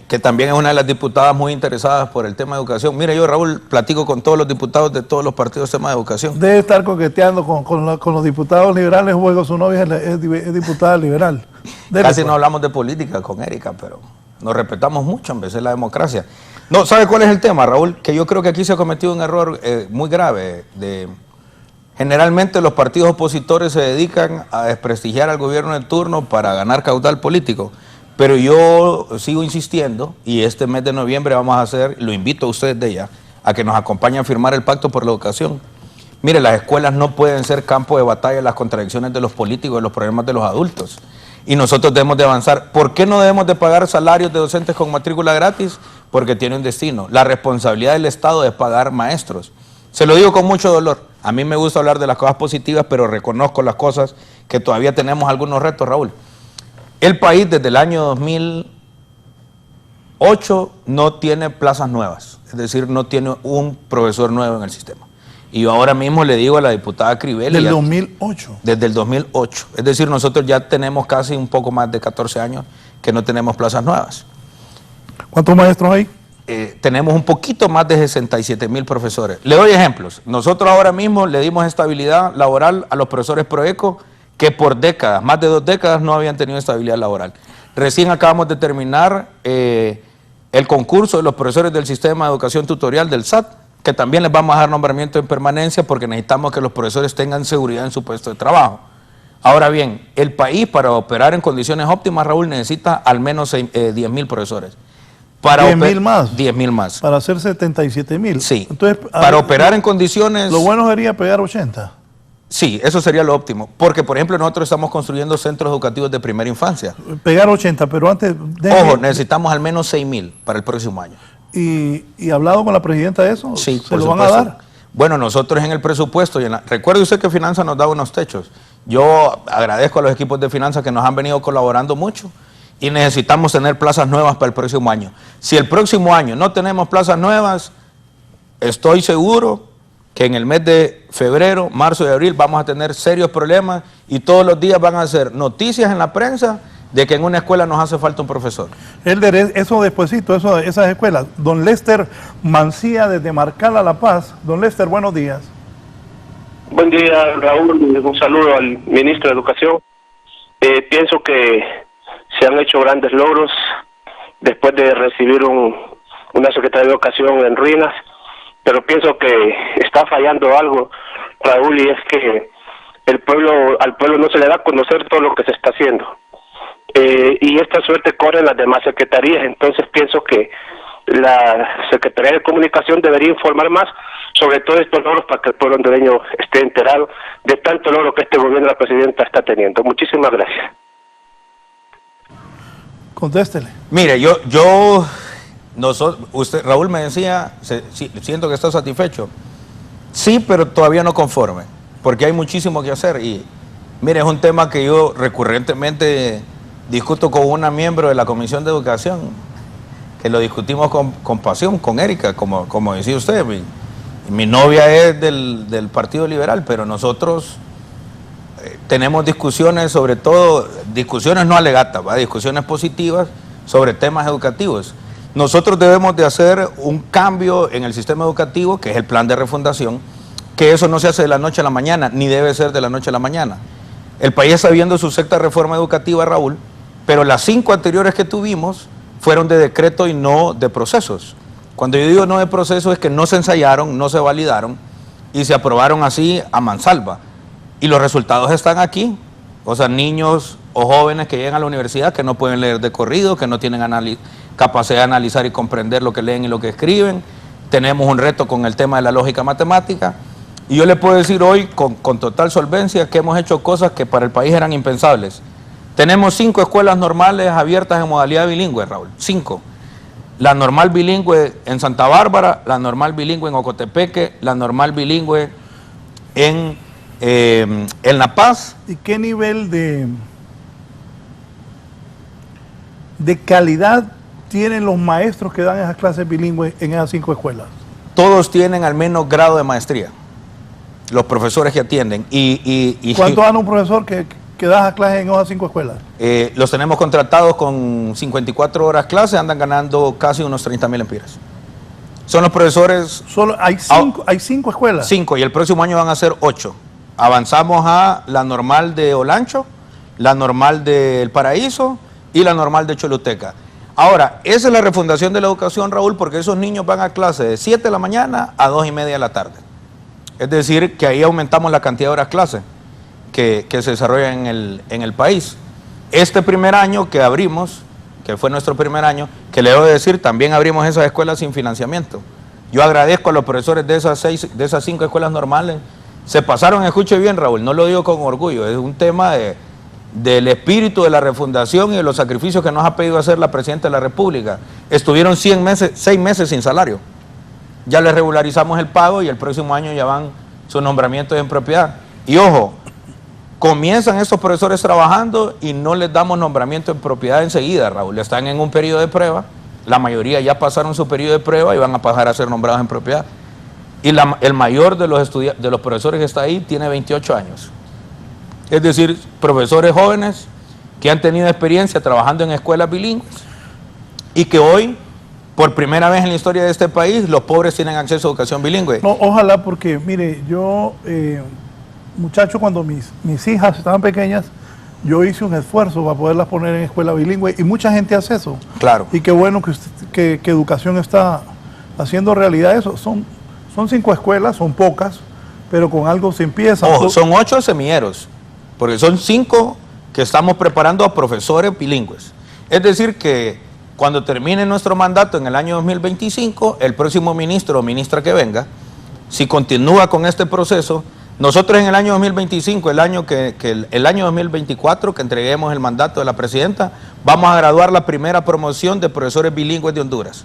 que también es una de las diputadas muy interesadas por el tema de educación. Mire, yo, Raúl, platico con todos los diputados de todos los partidos tema de educación. Debe estar coqueteando con los diputados liberales, luego su novia es diputada liberal. Casi no hablamos de política con Erika, pero nos respetamos mucho, en vez de la democracia. No, ¿sabe cuál es el tema, Raúl? Que yo creo que aquí se ha cometido un error muy grave. Generalmente los partidos opositores se dedican a desprestigiar al gobierno de turno para ganar caudal político. Pero yo sigo insistiendo, y este mes de noviembre vamos a hacer, lo invito a ustedes de ya, a que nos acompañen a firmar el Pacto por la Educación. Mire, las escuelas no pueden ser campo de batalla de las contradicciones de los políticos y los problemas de los adultos. Y nosotros debemos de avanzar. ¿Por qué no debemos de pagar salarios de docentes con matrícula gratis? Porque tiene un destino. La responsabilidad del Estado es pagar maestros. Se lo digo con mucho dolor. A mí me gusta hablar de las cosas positivas, pero reconozco las cosas que todavía tenemos algunos retos, Raúl. El país desde el año 2008 no tiene plazas nuevas, es decir, no tiene un profesor nuevo en el sistema. Y yo ahora mismo le digo a la diputada Crivelli... ¿Del 2008? Desde el 2008. Es decir, nosotros ya tenemos casi un poco más de 14 años que no tenemos plazas nuevas. ¿Cuántos maestros hay? Tenemos un poquito más de 67,000 profesores. Le doy ejemplos. Nosotros ahora mismo le dimos estabilidad laboral a los profesores Proeco, que por décadas, más de 2 décadas, no habían tenido estabilidad laboral. Recién acabamos de terminar el concurso de los profesores del Sistema de Educación Tutorial del SAT, que también les vamos a dar nombramiento en permanencia porque necesitamos que los profesores tengan seguridad en su puesto de trabajo. Ahora bien, el país para operar en condiciones óptimas, Raúl, necesita al menos 10,000 profesores. Para 10,000 más. 10,000 más. Para hacer 77,000. Sí. Entonces, para operar en condiciones... Lo bueno sería pegar 80. Sí, eso sería lo óptimo. Porque, por ejemplo, nosotros estamos construyendo centros educativos de primera infancia. Pegar 80, pero antes... Ojo, necesitamos al menos 6,000 para el próximo año. ¿Y hablado con la presidenta de eso? Sí, ¿Se lo van a dar? Bueno, nosotros en el presupuesto, recuerde usted que Finanzas nos da unos techos. Yo agradezco a los equipos de Finanzas que nos han venido colaborando mucho y necesitamos tener plazas nuevas para el próximo año. Si el próximo año no tenemos plazas nuevas, estoy seguro que en el mes de febrero, marzo y abril vamos a tener serios problemas y todos los días van a ser noticias en la prensa de que en una escuela nos hace falta un profesor. Eso despuesito, esas escuelas. Don Lester Mancía desde Marcala, La Paz. Don Lester, buenos días. Buen día, Raúl. Un saludo al ministro de Educación. Pienso que se han hecho grandes logros después de recibir una Secretaría de Educación en ruinas, pero pienso que está fallando algo, Raúl, y es que al pueblo no se le da a conocer todo lo que se está haciendo. Y esta suerte corre en las demás secretarías, entonces pienso que la Secretaría de Comunicación debería informar más sobre todos estos logros para que el pueblo hondureño esté enterado de tanto logro que este gobierno de la presidenta está teniendo. Muchísimas gracias. Contéstele. Mire, usted, Raúl me decía, siento que está satisfecho. Sí, pero todavía no conforme, porque hay muchísimo que hacer. Y mire, es un tema que yo recurrentemente discuto con una miembro de la Comisión de Educación, que lo discutimos con pasión, con Erika, como decía usted. Mi novia es del Partido Liberal, pero nosotros tenemos discusiones, sobre todo, discusiones no alegatas, discusiones positivas sobre temas educativos. Nosotros debemos de hacer un cambio en el sistema educativo, que es el plan de refundación, que eso no se hace de la noche a la mañana, ni debe ser de la noche a la mañana. El país está viendo su sexta reforma educativa, Raúl, pero las 5 anteriores que tuvimos fueron de decreto y no de procesos. Cuando yo digo no de procesos es que no se ensayaron, no se validaron y se aprobaron así a mansalva. Y los resultados están aquí. O sea, niños o jóvenes que llegan a la universidad que no pueden leer de corrido, que no tienen capacidad de analizar y comprender lo que leen y lo que escriben. Tenemos un reto con el tema de la lógica matemática. Y yo le puedo decir hoy con total solvencia que hemos hecho cosas que para el país eran impensables. Tenemos 5 escuelas normales abiertas en modalidad bilingüe, Raúl. 5. La normal bilingüe en Santa Bárbara, la normal bilingüe en Ocotepeque, la normal bilingüe en La Paz. ¿Y qué nivel de calidad tienen los maestros que dan esas clases bilingües en esas 5 escuelas? Todos tienen al menos grado de maestría, los profesores que atienden. ¿Cuánto gana un profesor que da esas clases en esas 5 escuelas? Los tenemos contratados con 54 horas clase, andan ganando casi unos 30.000 lempiras. Son los profesores... Solo hay 5 escuelas. 5, y el próximo año van a ser 8. Avanzamos a la normal de Olancho, la normal de El Paraíso y la normal de Choluteca. Ahora, esa es la refundación de la educación, Raúl, porque esos niños van a clase de 7 de la mañana a 2:30 de la tarde. Es decir, que ahí aumentamos la cantidad de horas clase que se desarrollan en el país. Este primer año que abrimos, que fue nuestro primer año, que le debo decir, también abrimos esas escuelas sin financiamiento. Yo agradezco a los profesores de esas 5 escuelas normales. Se pasaron, escuche bien, Raúl, no lo digo con orgullo, es un tema del espíritu de la refundación y de los sacrificios que nos ha pedido hacer la Presidenta de la República. Estuvieron 6 meses sin salario. Ya les regularizamos el pago y el próximo año ya van sus nombramientos en propiedad. Y ojo, comienzan estos profesores trabajando y no les damos nombramiento en propiedad enseguida, Raúl. Están en un periodo de prueba, la mayoría ya pasaron su periodo de prueba y van a pasar a ser nombrados en propiedad. Y el mayor de los profesores que está ahí tiene 28 años. Es decir, profesores jóvenes que han tenido experiencia trabajando en escuelas bilingües y que hoy, por primera vez en la historia de este país, los pobres tienen acceso a educación bilingüe. No, ojalá, porque mire, yo, muchachos, cuando mis hijas estaban pequeñas, yo hice un esfuerzo para poderlas poner en escuela bilingüe y mucha gente hace eso. Claro. Y qué bueno que educación está haciendo realidad eso. Son 5 escuelas, son pocas, pero con algo se empieza. Ojo, son 8 semilleros, porque son 5 que estamos preparando a profesores bilingües. Es decir que cuando termine nuestro mandato en el año 2025, el próximo ministro o ministra que venga, si continúa con este proceso, nosotros en el año 2025, el año 2024, que entreguemos el mandato de la presidenta, vamos a graduar la primera promoción de profesores bilingües de Honduras,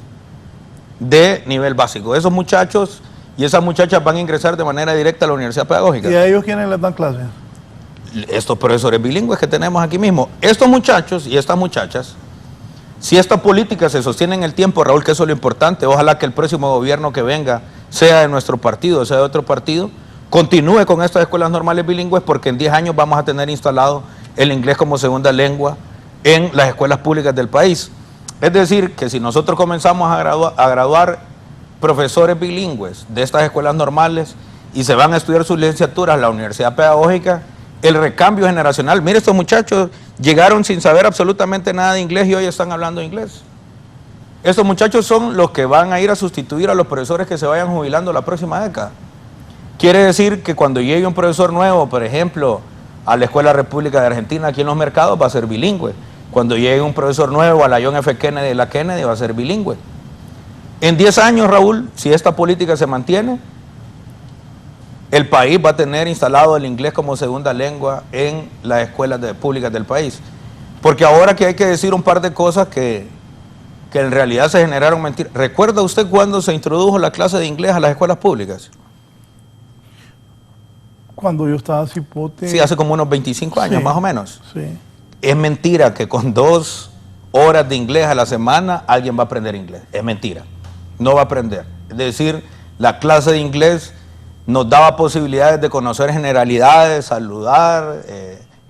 de nivel básico. Esos muchachos y esas muchachas van a ingresar de manera directa a la Universidad Pedagógica. ¿Y a ellos quiénes les dan clases? Estos profesores bilingües que tenemos aquí mismo. Estos muchachos y estas muchachas, si esta política se sostiene en el tiempo, Raúl, que eso es lo importante, ojalá que el próximo gobierno que venga, sea de nuestro partido, sea de otro partido, continúe con estas escuelas normales bilingües, porque en 10 años vamos a tener instalado el inglés como segunda lengua en las escuelas públicas del país. Es decir, que si nosotros comenzamos a graduar profesores bilingües de estas escuelas normales y se van a estudiar sus licenciaturas en la Universidad Pedagógica, el recambio generacional. Mire, estos muchachos llegaron sin saber absolutamente nada de inglés y hoy están hablando inglés. Estos muchachos son los que van a ir a sustituir a los profesores que se vayan jubilando la próxima década. Quiere decir que cuando llegue un profesor nuevo, por ejemplo, a la Escuela República de Argentina, aquí en los mercados, va a ser bilingüe. Cuando llegue un profesor nuevo a la John F. Kennedy de la Kennedy, va a ser bilingüe. En 10 años, Raúl, si esta política se mantiene, el país va a tener instalado el inglés como segunda lengua en las escuelas públicas del país. Porque ahora que hay que decir un par de cosas que en realidad se generaron mentiras. ¿Recuerda usted cuándo se introdujo la clase de inglés a las escuelas públicas? Cuando yo estaba cipote. Sí, hace como unos 25 años, sí, más o menos. Sí. Es mentira que con 2 horas de inglés a la semana alguien va a aprender inglés. Es mentira. No va a aprender. Es decir, la clase de inglés nos daba posibilidades de conocer generalidades, saludar,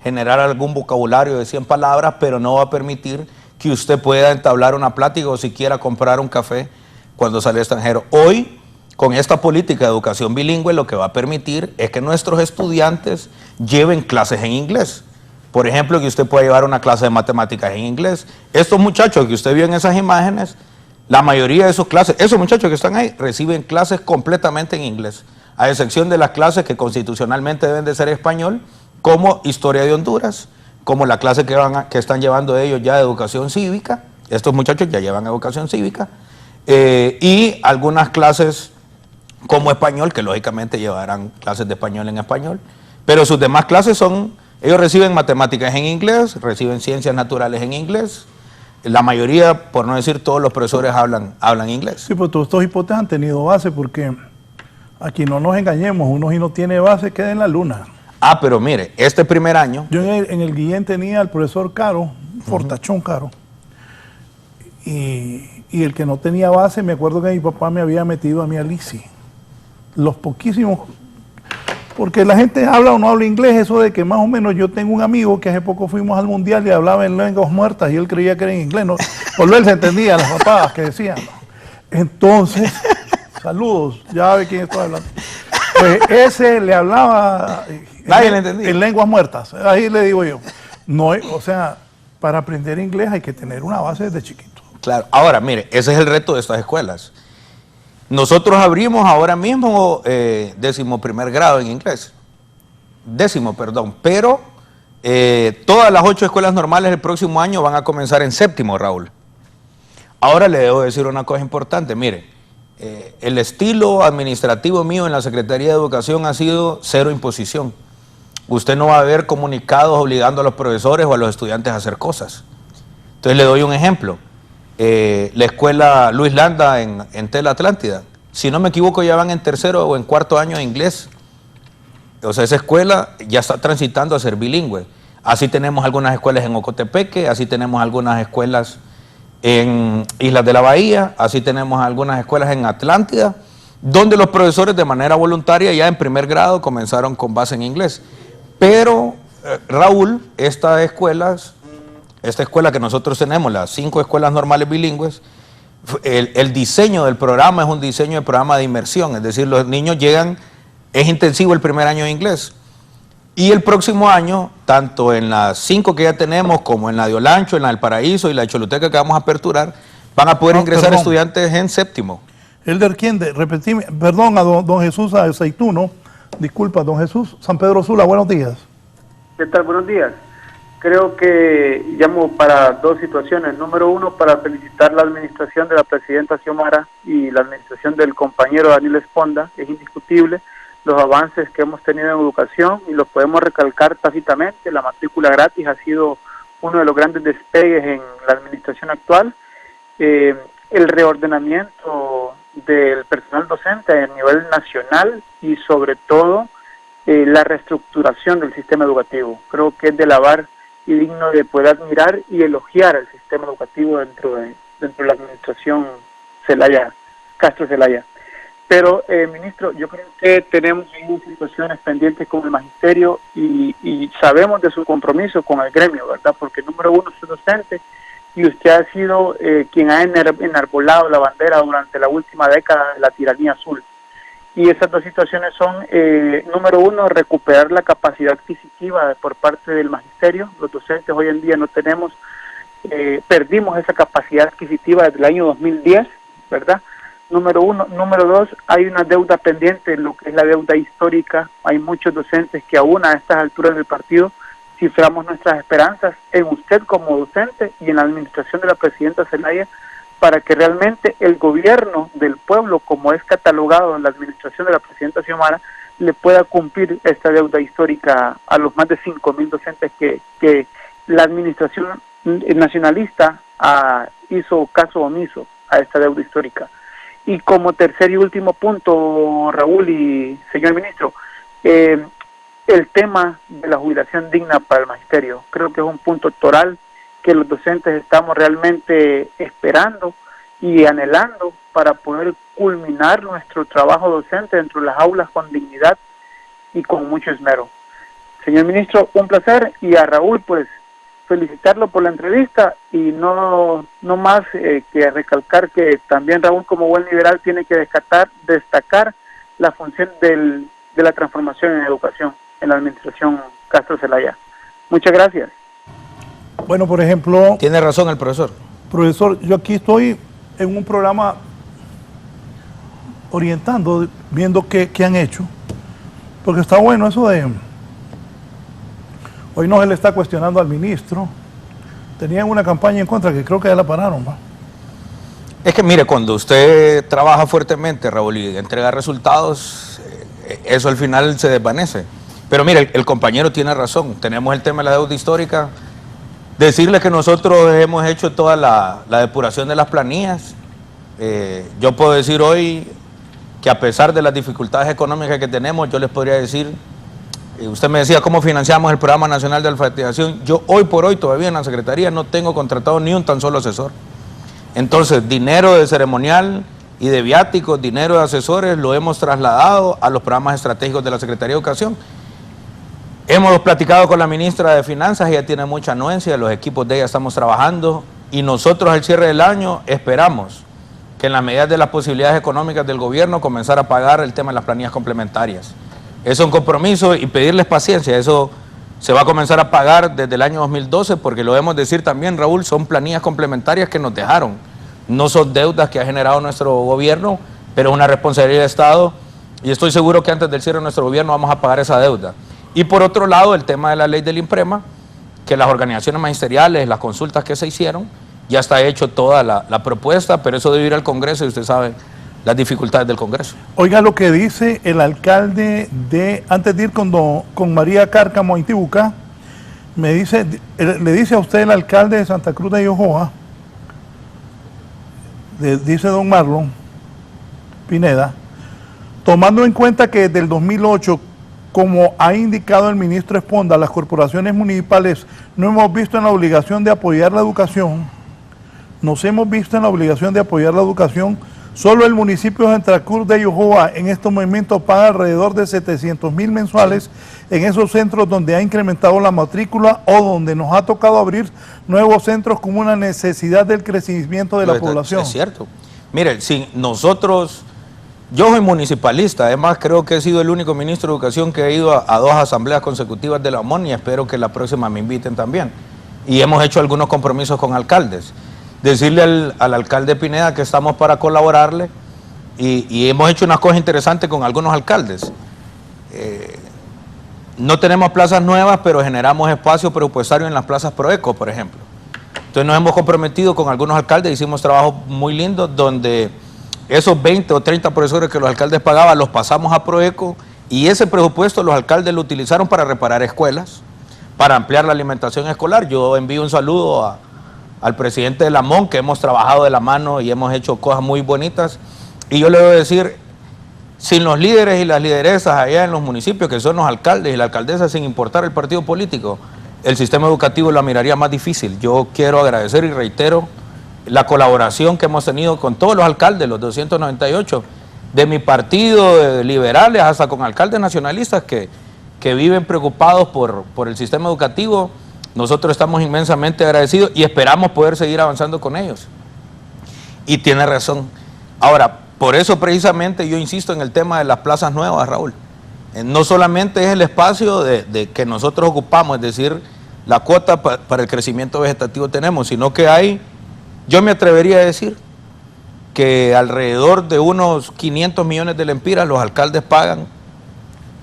generar algún vocabulario de 100 palabras, pero no va a permitir que usted pueda entablar una plática o siquiera comprar un café cuando sale extranjero. Hoy, con esta política de educación bilingüe, lo que va a permitir es que nuestros estudiantes lleven clases en inglés. Por ejemplo, que usted pueda llevar una clase de matemáticas en inglés. Estos muchachos que usted vio en esas imágenes, la mayoría de sus clases, esos muchachos que están ahí, reciben clases completamente en inglés, a excepción de las clases que constitucionalmente deben de ser español, como Historia de Honduras, como la clase que están llevando ellos ya de Educación Cívica. Estos muchachos ya llevan Educación Cívica, y algunas clases como español, que lógicamente llevarán clases de español en español, pero sus demás clases son, ellos reciben matemáticas en inglés, reciben ciencias naturales en inglés. La mayoría, por no decir todos los profesores, hablan inglés. Sí, pues todos estos hipotes han tenido base, porque aquí no nos engañemos, uno si no tiene base queda en la luna. Ah, pero mire, este primer año... Yo en el Guillén tenía al profesor Caro, fortachón Caro, y el que no tenía base, me acuerdo que mi papá me había metido a mi Alici. Los poquísimos, porque la gente habla o no habla inglés, eso de que más o menos yo tengo un amigo que hace poco fuimos al mundial y hablaba en lenguas muertas y él creía que era en inglés, ¿no? Por él se entendía las papadas que decían. Entonces, saludos, ya ve quién estoy hablando. Pues ese le hablaba Nadie le entendía. En lenguas muertas, ahí le digo yo. No, o sea, para aprender inglés hay que tener una base desde chiquito. Claro, ahora mire, ese es el reto de estas escuelas. Nosotros abrimos ahora mismo 11º grado en inglés, pero todas las 8 escuelas normales el próximo año van a comenzar en 7º, Raúl. Ahora le debo decir una cosa importante, mire, el estilo administrativo mío en la Secretaría de Educación ha sido cero imposición. Usted no va a ver comunicados obligando a los profesores o a los estudiantes a hacer cosas. Entonces le doy un ejemplo. La escuela Luis Landa en Tela Atlántida, si no me equivoco ya van en 3.er o en 4.er año de inglés. O sea, esa escuela ya está transitando a ser bilingüe. Así tenemos algunas escuelas en Ocotepeque, así tenemos algunas escuelas en Islas de la Bahía, así tenemos algunas escuelas en Atlántida, donde los profesores de manera voluntaria ya en 1er grado comenzaron con base en inglés. Pero, Raúl, esta escuela que nosotros tenemos, las 5 escuelas normales bilingües, el diseño del programa es un diseño de programa de inmersión, es decir, los niños llegan, es intensivo el primer año de inglés. Y el próximo año, tanto en las 5 que ya tenemos, como en la de Olancho, en la del Paraíso y la de Choluteca que vamos a aperturar, van a poder ingresar estudiantes en 7º. Elder, ¿quién? Repetime, perdón a don Jesús Aceituno, disculpa, don Jesús, San Pedro Sula, buenos días. ¿Qué tal? Buenos días. Creo que llamo para 2 situaciones. Número 1, para felicitar la administración de la presidenta Xiomara y la administración del compañero Daniel Esponda. Es indiscutible los avances que hemos tenido en educación y los podemos recalcar tácitamente. La matrícula gratis ha sido uno de los grandes despegues en la administración actual. El reordenamiento del personal docente a nivel nacional y sobre todo la reestructuración del sistema educativo. Creo que es de alabar y digno de poder admirar y elogiar el sistema educativo dentro de la administración Castro Zelaya. Pero, ministro, yo creo que tenemos situaciones pendientes con el magisterio y sabemos de su compromiso con el gremio, ¿verdad? Porque número 1 es docente y usted ha sido quien ha enarbolado la bandera durante la última década de la tiranía azul. Y esas 2 situaciones son, número 1, recuperar la capacidad adquisitiva por parte del magisterio. Los docentes hoy en día no tenemos, perdimos esa capacidad adquisitiva desde el año 2010, ¿verdad? Número 1. Número 2, hay una deuda pendiente en lo que es la deuda histórica. Hay muchos docentes que aún a estas alturas del partido ciframos nuestras esperanzas en usted como docente y en la administración de la presidenta Zelaya, para que realmente el gobierno del pueblo, como es catalogado en la administración de la presidenta Xiomara, le pueda cumplir esta deuda histórica a los más de 5.000 docentes que la administración nacionalista hizo caso omiso a esta deuda histórica. Y como tercer y último punto, Raúl y señor ministro, el tema de la jubilación digna para el magisterio. Creo que es un punto toral que los docentes estamos realmente esperando y anhelando para poder culminar nuestro trabajo docente dentro de las aulas con dignidad y con mucho esmero. Señor ministro, un placer, y a Raúl pues felicitarlo por la entrevista y no más que recalcar que también Raúl como buen liberal tiene que destacar la función de la transformación en educación en la administración Castro Zelaya. Muchas gracias. Bueno, por ejemplo... Tiene razón el profesor. Profesor, yo aquí estoy en un programa orientando, viendo qué han hecho, porque está bueno eso de... Hoy no se le está cuestionando al ministro. Tenían una campaña en contra que creo que ya la pararon, ¿va? Es que mire, cuando usted trabaja fuertemente, Raúl, y entrega resultados, eso al final se desvanece. Pero mire, el compañero tiene razón. Tenemos el tema de la deuda histórica. Decirle que nosotros hemos hecho toda la depuración de las planillas. Yo puedo decir hoy que a pesar de las dificultades económicas que tenemos, yo les podría decir, usted me decía cómo financiamos el Programa Nacional de Alfabetización. Yo hoy por hoy todavía en la Secretaría no tengo contratado ni un tan solo asesor. Entonces, dinero de ceremonial y de viáticos, dinero de asesores, lo hemos trasladado a los programas estratégicos de la Secretaría de Educación. Hemos platicado con la ministra de Finanzas, ella tiene mucha anuencia, los equipos de ella estamos trabajando y nosotros al cierre del año esperamos que en las medidas de las posibilidades económicas del gobierno comenzar a pagar el tema de las planillas complementarias. Es un compromiso y pedirles paciencia, eso se va a comenzar a pagar desde el año 2012 porque lo debemos decir también, Raúl, son planillas complementarias que nos dejaron, no son deudas que ha generado nuestro gobierno, pero es una responsabilidad de Estado y estoy seguro que antes del cierre de nuestro gobierno vamos a pagar esa deuda. Y por otro lado, el tema de la ley del INPREMA, que las organizaciones magisteriales, las consultas que se hicieron, ya está hecho toda la propuesta, pero eso debe ir al Congreso y usted sabe las dificultades del Congreso. Oiga lo que dice el alcalde de, antes de ir con María Cárcamo a Intibucá, le dice a usted el alcalde de Santa Cruz de Yojoa, dice don Marlon Pineda, tomando en cuenta que desde el 2008, como ha indicado el ministro Esponda, las corporaciones municipales no hemos visto en la obligación de apoyar la educación, solo el municipio de Santa Cruz de Yojoa en estos momentos paga alrededor de 700,000 mensuales en esos centros donde ha incrementado la matrícula o donde nos ha tocado abrir nuevos centros como una necesidad del crecimiento de la población. Es cierto. Mire, si nosotros... Yo soy municipalista, además creo que he sido el único ministro de Educación que ha ido a 2 asambleas consecutivas de la OMON y espero que la próxima me inviten también. Y hemos hecho algunos compromisos con alcaldes. Decirle al alcalde Pineda que estamos para colaborarle y hemos hecho unas cosas interesantes con algunos alcaldes. No tenemos plazas nuevas, pero generamos espacio presupuestario en las plazas Proeco, por ejemplo. Entonces nos hemos comprometido con algunos alcaldes, hicimos trabajos muy lindos donde... Esos 20 o 30 profesores que los alcaldes pagaban los pasamos a Proeco y ese presupuesto los alcaldes lo utilizaron para reparar escuelas, para ampliar la alimentación escolar. Yo envío un saludo al presidente de la MON, que hemos trabajado de la mano y hemos hecho cosas muy bonitas. Y yo le voy a decir, sin los líderes y las lideresas allá en los municipios, que son los alcaldes y la alcaldesa, sin importar el partido político, el sistema educativo la miraría más difícil. Yo quiero agradecer y reitero la colaboración que hemos tenido con todos los alcaldes, los 298, de mi partido, de liberales, hasta con alcaldes nacionalistas que viven preocupados por el sistema educativo. Nosotros estamos inmensamente agradecidos y esperamos poder seguir avanzando con ellos. Y tiene razón. Ahora, por eso precisamente yo insisto en el tema de las plazas nuevas, Raúl. No solamente es el espacio de que nosotros ocupamos, es decir, la cuota para el crecimiento vegetativo tenemos, sino que hay... Yo me atrevería a decir que alrededor de unos 500 millones de lempiras los alcaldes pagan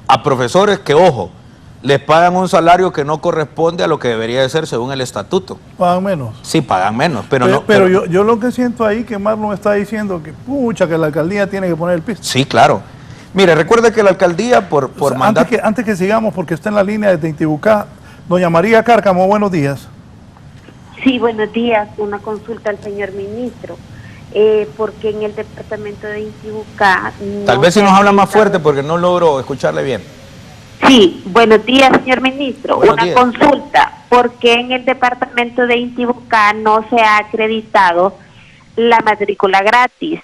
a profesores que, ojo, les pagan un salario que no corresponde a lo que debería de ser según el estatuto. ¿Pagan menos? Sí, pagan menos, pero no... Pero yo lo que siento ahí que Marlon está diciendo que, pucha, que la alcaldía tiene que poner el piso. Sí, claro. Mire, recuerde que la alcaldía por mandato... Antes que sigamos, porque está en la línea de Intibucá, doña María Cárcamo, buenos días. Sí, buenos días. Una consulta al señor ministro. Porque en el departamento de Intibucá... Tal vez si nos habla más fuerte porque no logro escucharle bien. Sí, buenos días, señor ministro. Buenos Una días. consulta. ¿Por qué en el departamento de Intibucá no se ha acreditado la matrícula gratis?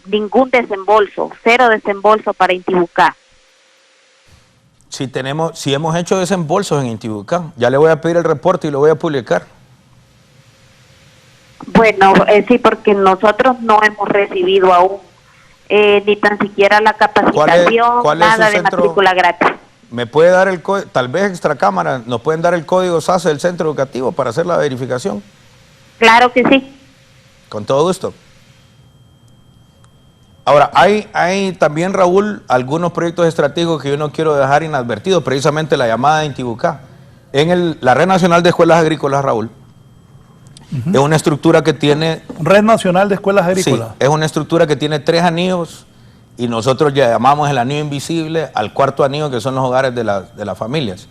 Ningún desembolso, 0 desembolso para Intibucá. Si hemos hecho desembolsos en Intibucá, ya le voy a pedir el reporte y lo voy a publicar. Bueno, sí, porque nosotros no hemos recibido aún ni tan siquiera la capacitación, ¿Cuál es nada su de centro? matrícula gratis. ¿me puede dar el código? Tal vez extra cámara, ¿nos pueden dar el código SACE del centro educativo para hacer la verificación? Claro que sí. Con todo gusto. Ahora, hay también, Raúl, algunos proyectos estratégicos que yo no quiero dejar inadvertidos, precisamente la llamada de Intibucá. En la Red Nacional de Escuelas Agrícolas, Raúl, es una estructura que tiene... Red Nacional de Escuelas Agrícolas. Sí, es una estructura que tiene 3 anillos y nosotros ya llamamos el anillo invisible al 4.º anillo, que son los hogares de las familias.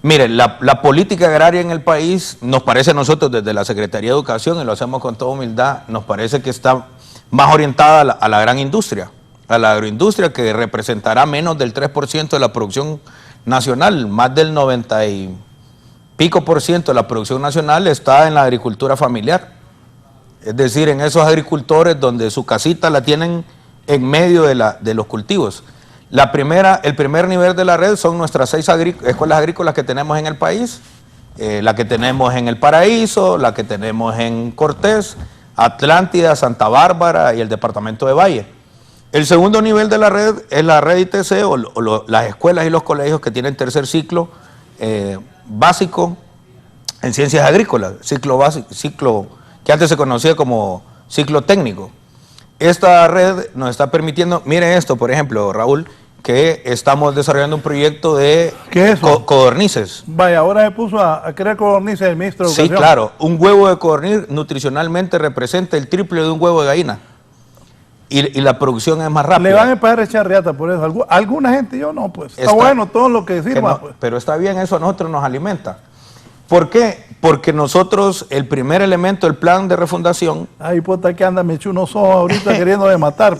Mire, la política agraria en el país, nos parece a nosotros desde la Secretaría de Educación, y lo hacemos con toda humildad, nos parece que está más orientada a la gran industria, a la agroindustria, que representará menos del 3% de la producción nacional. Más del 90 y pico % de la producción nacional está en la agricultura familiar. Es decir, en esos agricultores donde su casita la tienen en medio de los cultivos. El primer nivel de la red son nuestras 6 escuelas agrícolas que tenemos en el país, la que tenemos en El Paraíso, la que tenemos en Cortés, Atlántida, Santa Bárbara y el departamento de Valle. El segundo nivel de la red es la red ITC o las escuelas y los colegios que tienen tercer ciclo básico en ciencias agrícolas, ciclo que antes se conocía como ciclo técnico. Esta red nos está permitiendo, mire esto, por ejemplo, Raúl, que estamos desarrollando un proyecto de codornices. Vaya, ahora se puso a crear codornices el ministro de Educación. Sí, claro. Un huevo de codorniz nutricionalmente representa el triple de un huevo de gallina. Y la producción es más rápida. Le van a empezar a echar riata por eso. Alguna gente, yo no, pues. Está bueno todo lo que sirva. No, pues. Pero está bien, eso a nosotros nos alimenta. ¿Por qué? Porque nosotros, el primer elemento del plan de refundación... Ay, puta, que anda, me echó unos ojos ahorita queriendo de matar.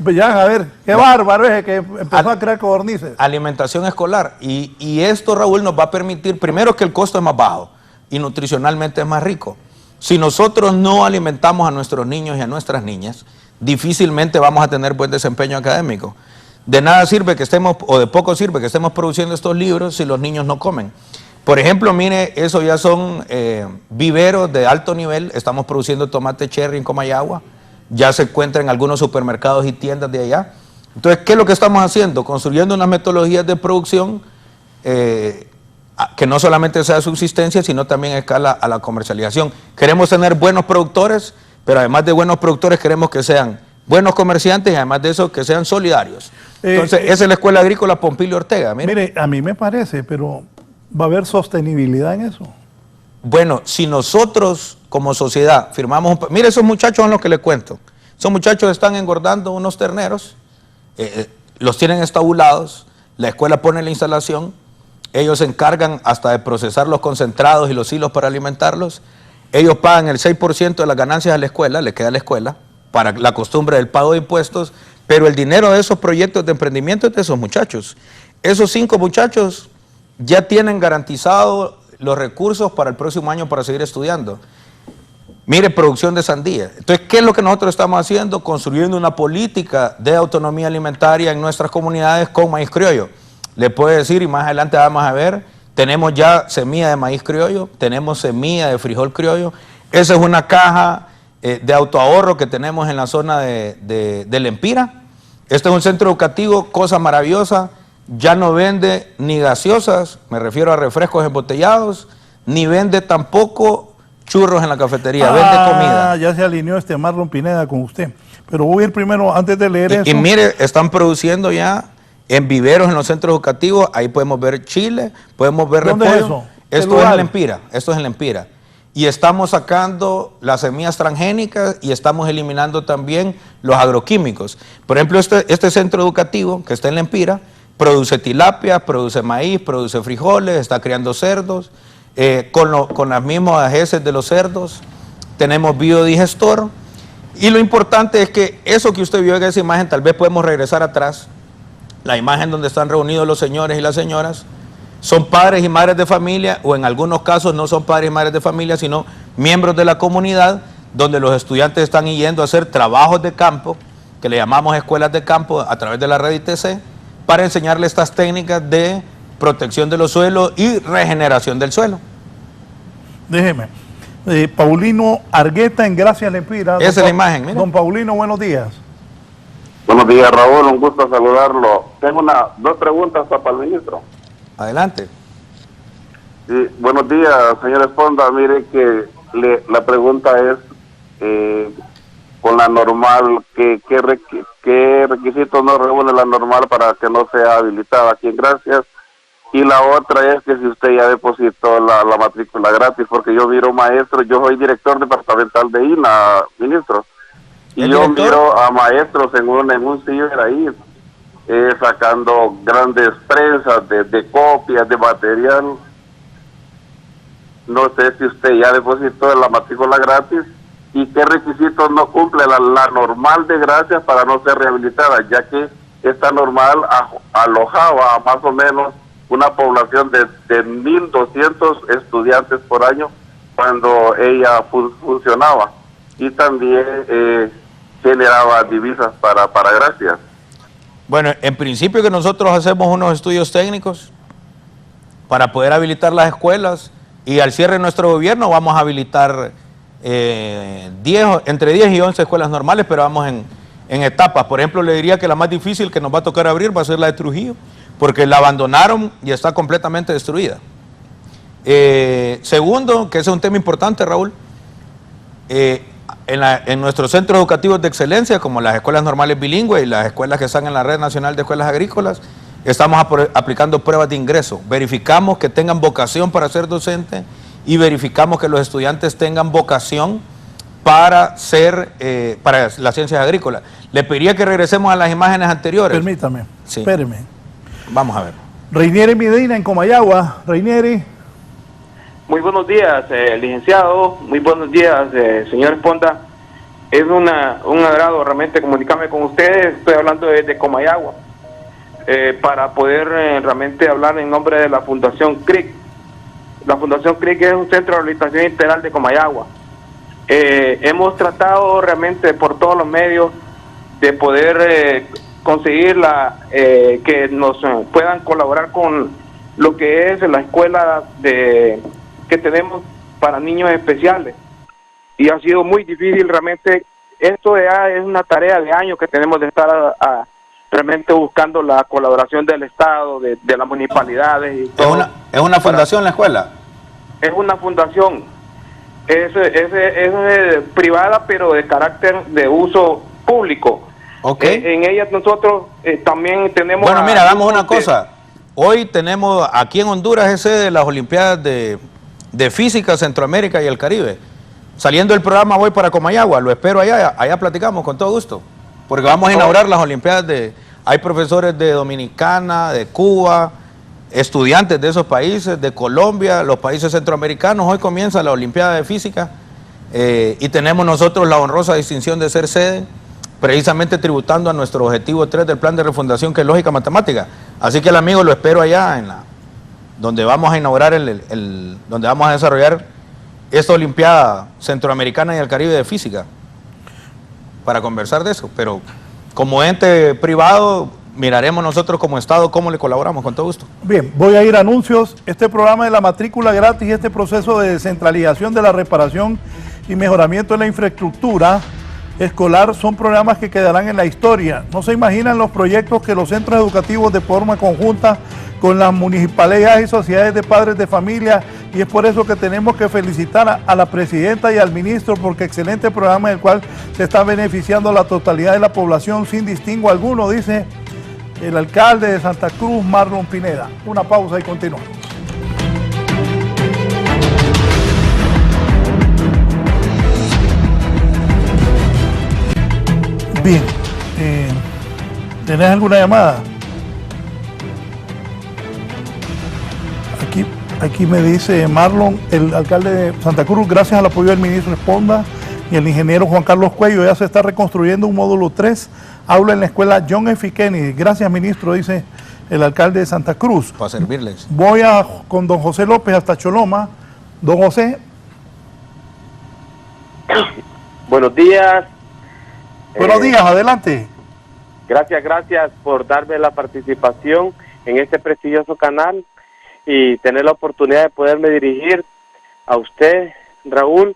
Pues ya, a ver, qué bárbaro es que empezó a crear codornices. Alimentación escolar. Y esto, Raúl, nos va a permitir, primero, que el costo es más bajo y nutricionalmente es más rico. Si nosotros no alimentamos a nuestros niños y a nuestras niñas, difícilmente vamos a tener buen desempeño académico. De nada sirve que estemos, o de poco sirve que estemos produciendo estos libros si los niños no comen. Por ejemplo, mire, eso ya son viveros de alto nivel. Estamos produciendo tomate cherry en Comayagua. Ya se encuentra en algunos supermercados y tiendas de allá. Entonces, ¿qué es lo que estamos haciendo? Construyendo unas metodologías de producción que no solamente sea subsistencia, sino también escala a la comercialización. Queremos tener buenos productores, pero además de buenos productores queremos que sean buenos comerciantes y además de eso que sean solidarios. Entonces, esa es la Escuela Agrícola Pompilio Ortega. Mire, a mí me parece, pero... ¿Va a haber sostenibilidad en eso? Bueno, si nosotros como sociedad firmamos... Mire, esos muchachos son los que les cuento. Esos muchachos están engordando unos terneros, los tienen estabulados, la escuela pone la instalación, ellos se encargan hasta de procesar los concentrados y los hilos para alimentarlos, ellos pagan el 6% de las ganancias a la escuela, le queda a la escuela, para la costumbre del pago de impuestos, pero el dinero de esos proyectos de emprendimiento es de esos muchachos. Esos 5 muchachos... ya tienen garantizados los recursos para el próximo año para seguir estudiando. Mire, producción de sandía. Entonces, ¿qué es lo que nosotros estamos haciendo? Construyendo una política de autonomía alimentaria en nuestras comunidades con maíz criollo. Le puedo decir, y más adelante vamos a ver, tenemos ya semilla de maíz criollo, tenemos semilla de frijol criollo. Esa es una caja de autoahorro que tenemos en la zona de Lempira. Este es un centro educativo, cosa maravillosa. Ya no vende ni gaseosas, me refiero a refrescos embotellados, ni vende tampoco churros en la cafetería, vende comida. Ya se alineó Marlon Pineda con usted. Pero voy a ir primero, antes de leer eso. Y mire, están produciendo ya en viveros en los centros educativos, ahí podemos ver chile, podemos ver repollo. ¿Dónde es eso? Esto es en Lempira, esto es en Lempira. Y estamos sacando las semillas transgénicas y estamos eliminando también los agroquímicos. Por ejemplo, este centro educativo que está en Lempira, produce tilapia, produce maíz, produce frijoles, está criando cerdos, con las mismas heces de los cerdos, tenemos biodigestor, y lo importante es que eso que usted vio en esa imagen, tal vez podemos regresar atrás, la imagen donde están reunidos los señores y las señoras, son padres y madres de familia, o en algunos casos no son padres y madres de familia, sino miembros de la comunidad, donde los estudiantes están yendo a hacer trabajos de campo, que le llamamos escuelas de campo a través de la red ITC, para enseñarle estas técnicas de protección de los suelos y regeneración del suelo. Déjeme. Paulino Argueta en Gracias Lempira. Esa es la imagen, mira. Don Paulino, buenos días. Buenos días, Raúl, un gusto saludarlo. Tengo dos preguntas para el ministro. Adelante. Sí, buenos días, señor Esponda. Mire que la pregunta es, con la normal, ¿qué requisitos no reúne la normal para que no sea habilitada aquí en Gracias? Y la otra es que si usted ya depositó la matrícula gratis, porque yo miro maestros, yo soy director departamental de INA, ministro, y yo miro a maestros en un ciber ahí, sacando grandes prensas de copias, de material. No sé si usted ya depositó la matrícula gratis y qué requisitos no cumple la normal de Gracias para no ser rehabilitada, ya que esta normal alojaba a más o menos una población de 1.200 estudiantes por año cuando ella funcionaba, y también generaba divisas para Gracias. Bueno, en principio que nosotros hacemos unos estudios técnicos para poder habilitar las escuelas, y al cierre de nuestro gobierno vamos a habilitar entre 10 y 11 escuelas normales, pero vamos en etapas. Por ejemplo, le diría que la más difícil que nos va a tocar abrir va a ser la de Trujillo, porque la abandonaron y está completamente destruida. Segundo, que ese es un tema importante, Raúl, en nuestros centros educativos de excelencia, como las escuelas normales bilingües y las escuelas que están en la Red Nacional de Escuelas Agrícolas, estamos aplicando pruebas de ingreso. Verificamos que tengan vocación para ser docentes y verificamos que los estudiantes tengan vocación para las ciencias agrícolas. Le pediría que regresemos a las imágenes anteriores. Permítame, sí. Espéreme. Vamos a ver. Reinieri Medina en Comayagua. Reinieri. Muy buenos días, licenciado. Muy buenos días, señor Esponda. Es un agrado realmente comunicarme con ustedes. Estoy hablando de Comayagua, para poder realmente hablar en nombre de la Fundación CRIC. La Fundación CRIC es un centro de rehabilitación integral de Comayagua. Hemos tratado realmente por todos los medios de poder conseguir que nos puedan colaborar con lo que es la escuela que tenemos para niños especiales, y ha sido muy difícil realmente. Esto ya es una tarea de años que tenemos de estar realmente buscando la colaboración del Estado, de las municipalidades y todo. ¿Es una fundación la escuela? Es una fundación, es privada, pero de carácter de uso público. Okay. En ella nosotros también tenemos... Bueno, mira, hagamos una cosa. Hoy tenemos, aquí en Honduras, es sede de las Olimpiadas de Física, Centroamérica y el Caribe. Saliendo del programa voy para Comayagua, lo espero allá platicamos con todo gusto. Porque vamos a inaugurar las Olimpiadas hay profesores de Dominicana, de Cuba, estudiantes de esos países, de Colombia, los países centroamericanos. Hoy comienza la Olimpiada de Física y tenemos nosotros la honrosa distinción de ser sede, precisamente tributando a nuestro objetivo 3 del plan de refundación, que es lógica matemática. Así que el amigo lo espero allá, donde vamos a inaugurar, donde vamos a desarrollar esta Olimpiada Centroamericana y el Caribe de Física, para conversar de eso. Pero como ente privado, miraremos nosotros como Estado cómo le colaboramos, con todo gusto. Bien, voy a ir a anuncios. Este programa de la matrícula gratis y este proceso de descentralización de la reparación y mejoramiento de la infraestructura escolar son programas que quedarán en la historia. No se imaginan los proyectos que los centros educativos de forma conjunta con las municipalidades y sociedades de padres de familia, y es por eso que tenemos que felicitar a la presidenta y al ministro, porque excelente programa en el cual se está beneficiando la totalidad de la población sin distingo alguno, dice el alcalde de Santa Cruz, Marlon Pineda. Una pausa y continuamos. Bien, ¿tenés alguna llamada? Aquí me dice Marlon, el alcalde de Santa Cruz, gracias al apoyo del ministro Esponda y el ingeniero Juan Carlos Cuello, ya se está reconstruyendo un módulo 3, aula en la escuela John F. Kennedy. Gracias, ministro, dice el alcalde de Santa Cruz. Para servirles. Voy con don José López hasta Choloma. Don José. Buenos días. Buenos días, adelante. Gracias por darme la participación en este prestigioso canal y tener la oportunidad de poderme dirigir a usted, Raúl,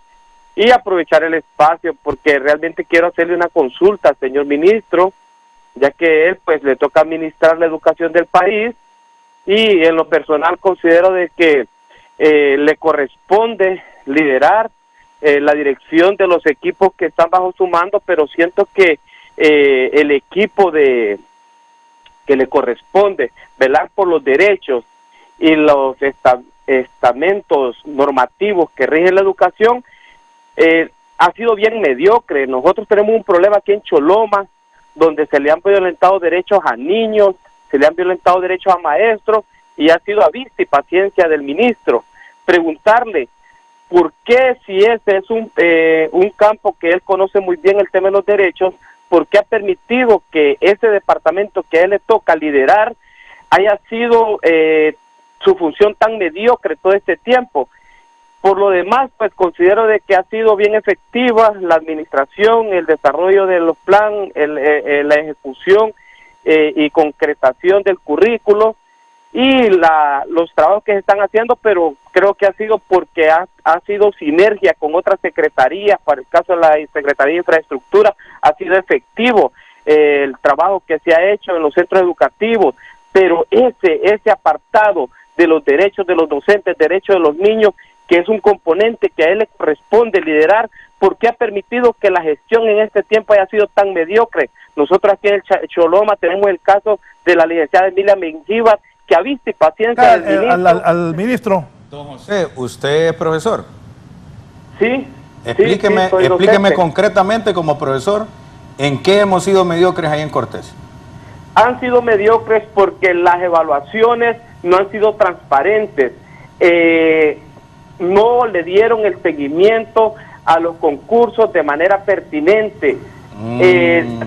y aprovechar el espacio porque realmente quiero hacerle una consulta al señor ministro ya que él pues le toca administrar la educación del país, y en lo personal considero de que le corresponde liderar la dirección de los equipos que están bajo su mando, pero siento que el equipo que le corresponde velar por los derechos y los estamentos normativos que rigen la educación ha sido bien mediocre. Nosotros tenemos un problema aquí en Choloma, donde se le han violentado derechos a niños, se le han violentado derechos a maestros, y ha sido a vista y paciencia del ministro. Preguntarle por qué, si ese es un campo que él conoce muy bien, el tema de los derechos, por qué ha permitido que ese departamento que a él le toca liderar haya sido su función tan mediocre todo este tiempo. Por lo demás, pues considero de que ha sido bien efectiva la administración, el desarrollo de los planes, la ejecución y concretación del currículo y los trabajos que se están haciendo, pero creo que ha sido porque ha sido sinergia con otras secretarías. Para el caso de la Secretaría de Infraestructura, ha sido efectivo el trabajo que se ha hecho en los centros educativos, pero ese apartado de los derechos de los docentes, derechos de los niños, que es un componente que a él le corresponde liderar, porque ha permitido que la gestión en este tiempo haya sido tan mediocre. Nosotros aquí en el Choloma tenemos el caso de la licenciada Emilia Mengíbar, que ha visto y paciencia del ministro. Al ministro. Don José, ¿usted es profesor? Sí. Explíqueme, soy explíqueme docente. concretamente como profesor, ¿en qué hemos sido mediocres ahí en Cortés? Han sido mediocres porque las evaluaciones no han sido transparentes. No le dieron el seguimiento a los concursos de manera pertinente.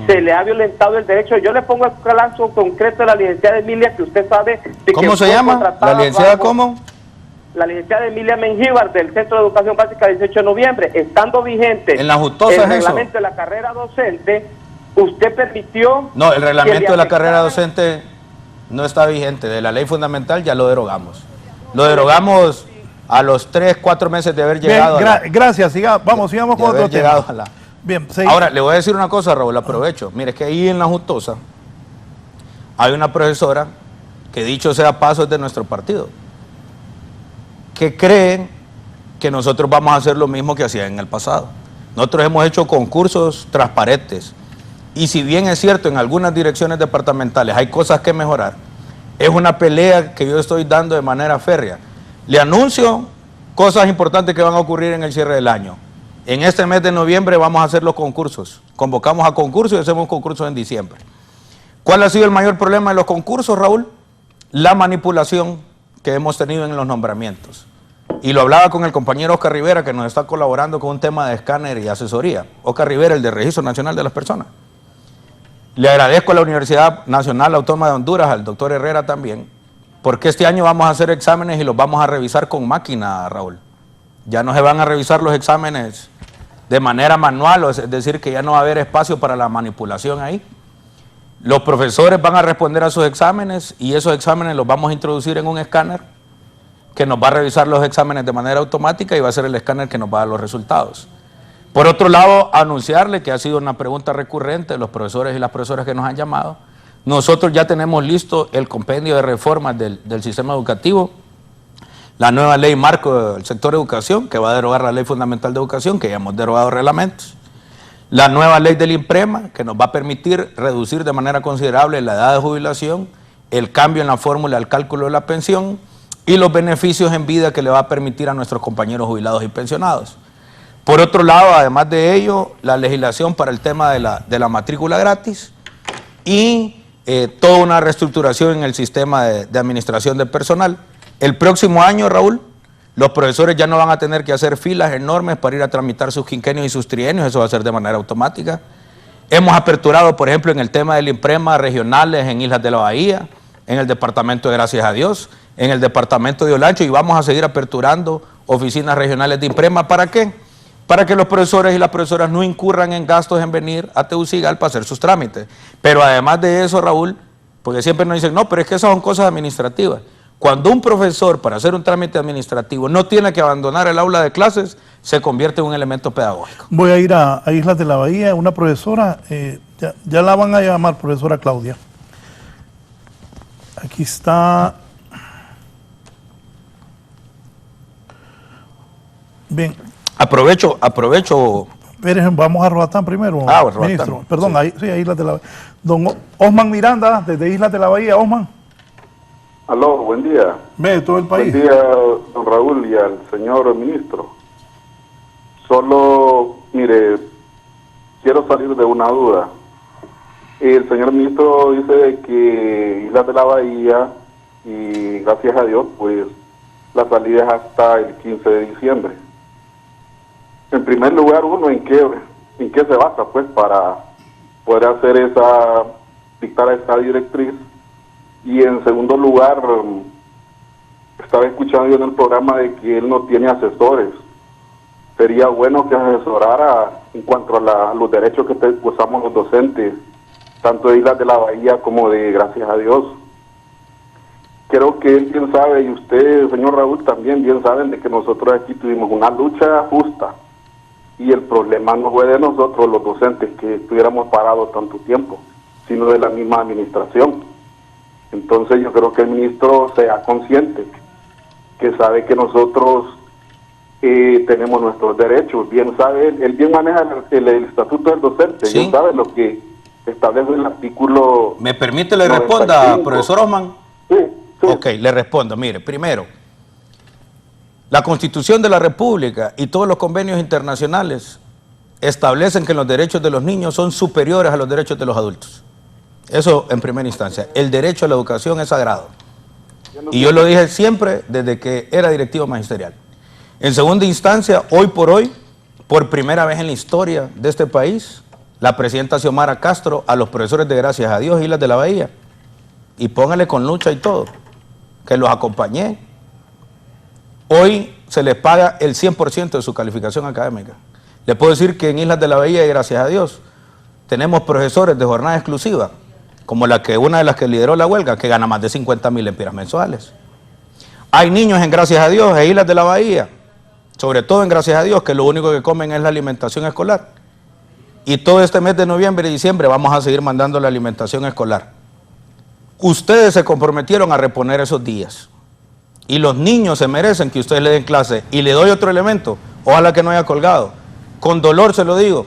Se le ha violentado el derecho. Yo le pongo el caso concreto de la licenciada Emilia, que usted sabe de ¿Cómo que se fue llama? contratada ¿La licenciada bajo- cómo? La licenciada Emilia Mengíbar, del Centro de Educación Básica 18 de noviembre, estando vigente ¿En la Justosa el es eso? reglamento de la carrera docente, usted permitió... No, el reglamento que le de la carrera afectara- docente no está vigente. De la ley fundamental ya lo derogamos. Lo derogamos a los 3-4 meses de haber Bien, llegado. gracias, sigamos con haber otro llegado tema. a la- Bien, Ahora, le voy a decir una cosa, Raúl, aprovecho. Mire, es que ahí en la Justosa hay una profesora que, dicho sea paso, es de nuestro partido, que creen que nosotros vamos a hacer lo mismo que hacían en el pasado. Nosotros hemos hecho concursos transparentes, y si bien es cierto, en algunas direcciones departamentales hay cosas que mejorar, es una pelea que yo estoy dando de manera férrea. Le anuncio cosas importantes que van a ocurrir en el cierre del año. En este mes de noviembre vamos a hacer los concursos. Convocamos a concursos y hacemos concursos en diciembre. ¿Cuál ha sido el mayor problema de los concursos, Raúl? La manipulación que hemos tenido en los nombramientos. Y lo hablaba con el compañero Oscar Rivera, que nos está colaborando con un tema de escáner y asesoría. Oscar Rivera, el de Registro Nacional de las Personas. Le agradezco a la Universidad Nacional Autónoma de Honduras, al doctor Herrera también, porque este año vamos a hacer exámenes y los vamos a revisar con máquina, Raúl. Ya no se van a revisar los exámenes de manera manual, es decir, que ya no va a haber espacio para la manipulación ahí. Los profesores van a responder a sus exámenes y esos exámenes los vamos a introducir en un escáner que nos va a revisar los exámenes de manera automática y va a ser el escáner que nos va a dar los resultados. Por otro lado, anunciarle que ha sido una pregunta recurrente de los profesores y las profesoras que nos han llamado. Nosotros ya tenemos listo el compendio de reformas del sistema educativo, la nueva ley marco del sector educación, que va a derogar la ley fundamental de educación, que ya hemos derogado reglamentos, la nueva ley del IMPREMA, que nos va a permitir reducir de manera considerable la edad de jubilación, el cambio en la fórmula del cálculo de la pensión y los beneficios en vida que le va a permitir a nuestros compañeros jubilados y pensionados. Por otro lado, además de ello, la legislación para el tema de la matrícula gratis y toda una reestructuración en el sistema de administración del personal. El próximo año, Raúl, los profesores ya no van a tener que hacer filas enormes para ir a tramitar sus quinquenios y sus trienios, eso va a ser de manera automática. Hemos aperturado, por ejemplo, en el tema del IMPREMA regionales en Islas de la Bahía, en el departamento de Gracias a Dios, en el departamento de Olancho, y vamos a seguir aperturando oficinas regionales de IMPREMA. ¿Para qué? Para que los profesores y las profesoras no incurran en gastos en venir a Tegucigalpa a hacer sus trámites. Pero además de eso, Raúl, porque siempre nos dicen, no, pero es que esas son cosas administrativas. Cuando un profesor, para hacer un trámite administrativo, no tiene que abandonar el aula de clases, se convierte en un elemento pedagógico. Voy a ir a Islas de la Bahía. Una profesora Ya la van a llamar, profesora Claudia. Aquí está. Bien. Aprovecho. Pérez, vamos a Roatán primero, Roatán, ministro. Perdón, sí. Ahí Islas de la Bahía. Don Osman Miranda, desde Islas de la Bahía. Osman. Aló, buen día. Ve todo el país. Buen día, don Raúl, y al señor ministro. Solo, mire, quiero salir de una duda. El señor ministro dice que Islas de la Bahía, y gracias a Dios, pues la salida es hasta el 15 de diciembre. En primer lugar, uno, ¿en qué se basa, pues, para poder dictar esa directriz? Y en segundo lugar, estaba escuchando yo en el programa de que él no tiene asesores. Sería bueno que asesorara en cuanto a los derechos que gozamos los docentes, tanto de Islas de la Bahía como de Gracias a Dios. Creo que él bien sabe, y usted, señor Raúl, también bien saben de que nosotros aquí tuvimos una lucha justa. Y el problema no fue de nosotros, los docentes, que estuviéramos parados tanto tiempo, sino de la misma administración. Entonces yo creo que el ministro sea consciente, que sabe que nosotros tenemos nuestros derechos. Bien sabe, él bien maneja el estatuto del docente, ¿Sí? Bien sabe lo que establece el artículo. ¿Me permite le 95. responda, profesor Osman? Sí. Ok, le respondo. Mire, primero, la Constitución de la República y todos los convenios internacionales establecen que los derechos de los niños son superiores a los derechos de los adultos. Eso en primera instancia. El derecho a la educación es sagrado. Y yo lo dije siempre desde que era directivo magisterial. En segunda instancia, hoy, por primera vez en la historia de este país, la presidenta Xiomara Castro a los profesores de Gracias a Dios, Islas de la Bahía, y póngale con lucha y todo, que los acompañé. Hoy se les paga el 100% de su calificación académica. Le puedo decir que en Islas de la Bahía, y Gracias a Dios, tenemos profesores de jornada exclusiva, como una de las que lideró la huelga, que gana más de 50,000 lempiras mensuales. Hay niños en Gracias a Dios, en Islas de la Bahía, sobre todo en Gracias a Dios, que lo único que comen es la alimentación escolar. Y todo este mes de noviembre y diciembre vamos a seguir mandando la alimentación escolar. Ustedes se comprometieron a reponer esos días. Y los niños se merecen que ustedes le den clase. Y le doy otro elemento, ojalá que no haya colgado. Con dolor se lo digo,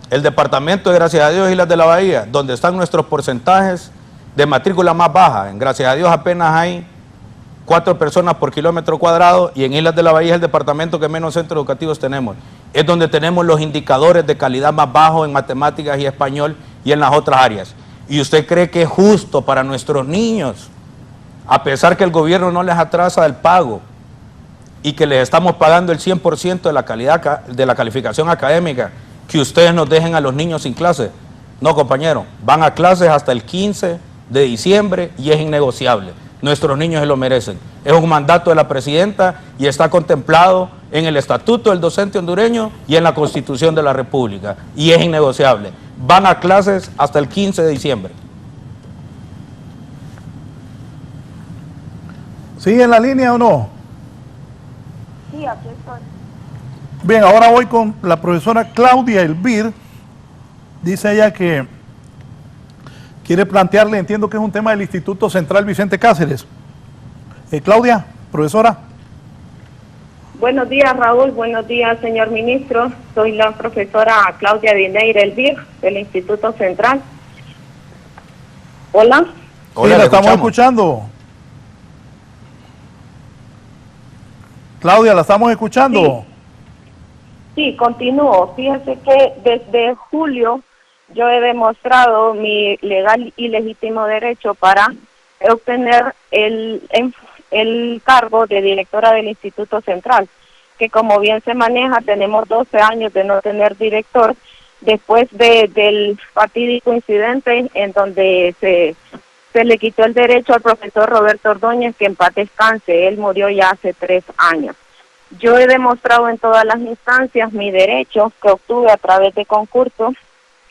el departamento de Gracias a Dios, Islas de la Bahía, donde están nuestros porcentajes de matrícula más baja, en Gracias a Dios apenas hay 4 personas por kilómetro cuadrado, y en Islas de la Bahía es el departamento que menos centros educativos tenemos. Es donde tenemos los indicadores de calidad más bajos en matemáticas y español y en las otras áreas. ¿Y usted cree que es justo para nuestros niños, a pesar que el gobierno no les atrasa el pago y que les estamos pagando el 100% de la calidad de la calificación académica, que ustedes nos dejen a los niños sin clase? No, compañero, van a clases hasta el 15 de diciembre y es innegociable. Nuestros niños se lo merecen. Es un mandato de la presidenta y está contemplado en el Estatuto del Docente Hondureño y en la Constitución de la República. Y es innegociable. Van a clases hasta el 15 de diciembre. ¿Sigue en la línea o no? Sí, aquí estoy. Bien, ahora voy con la profesora Claudia Elvir. Dice ella que quiere plantearle, entiendo que es un tema del Instituto Central Vicente Cáceres. Claudia, profesora. Buenos días, Raúl. Buenos días, señor ministro. Soy la profesora Claudia Dineira Elvir, del Instituto Central. Hola. Hola, sí, la estamos escuchando. Claudia, la estamos escuchando. Sí, continúo. Fíjese que desde julio yo he demostrado mi legal y legítimo derecho para obtener el cargo de directora del Instituto Central, que como bien se maneja, tenemos 12 años de no tener director, después del fatídico incidente en donde se le quitó el derecho al profesor Roberto Ordóñez, que en paz descanse. Él murió ya hace 3 años. Yo he demostrado en todas las instancias mi derecho que obtuve a través de concurso.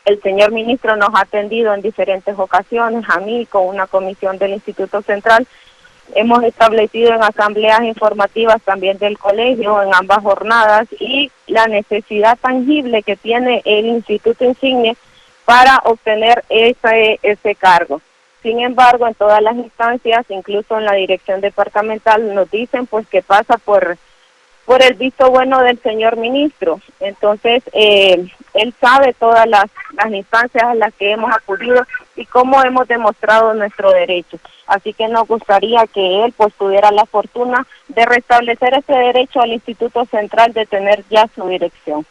El señor ministro nos ha atendido en diferentes ocasiones, a mí con una comisión del Instituto Central. Hemos establecido en asambleas informativas también del colegio, en ambas jornadas, y la necesidad tangible que tiene el Instituto Insigne para obtener ese cargo. Sin embargo, en todas las instancias, incluso en la dirección departamental, nos dicen pues que pasa por el visto bueno del señor ministro. Entonces, él sabe todas las instancias a las que hemos acudido y cómo hemos demostrado nuestro derecho. Así que nos gustaría que él pues tuviera la fortuna de restablecer ese derecho al Instituto Central de tener ya su dirección.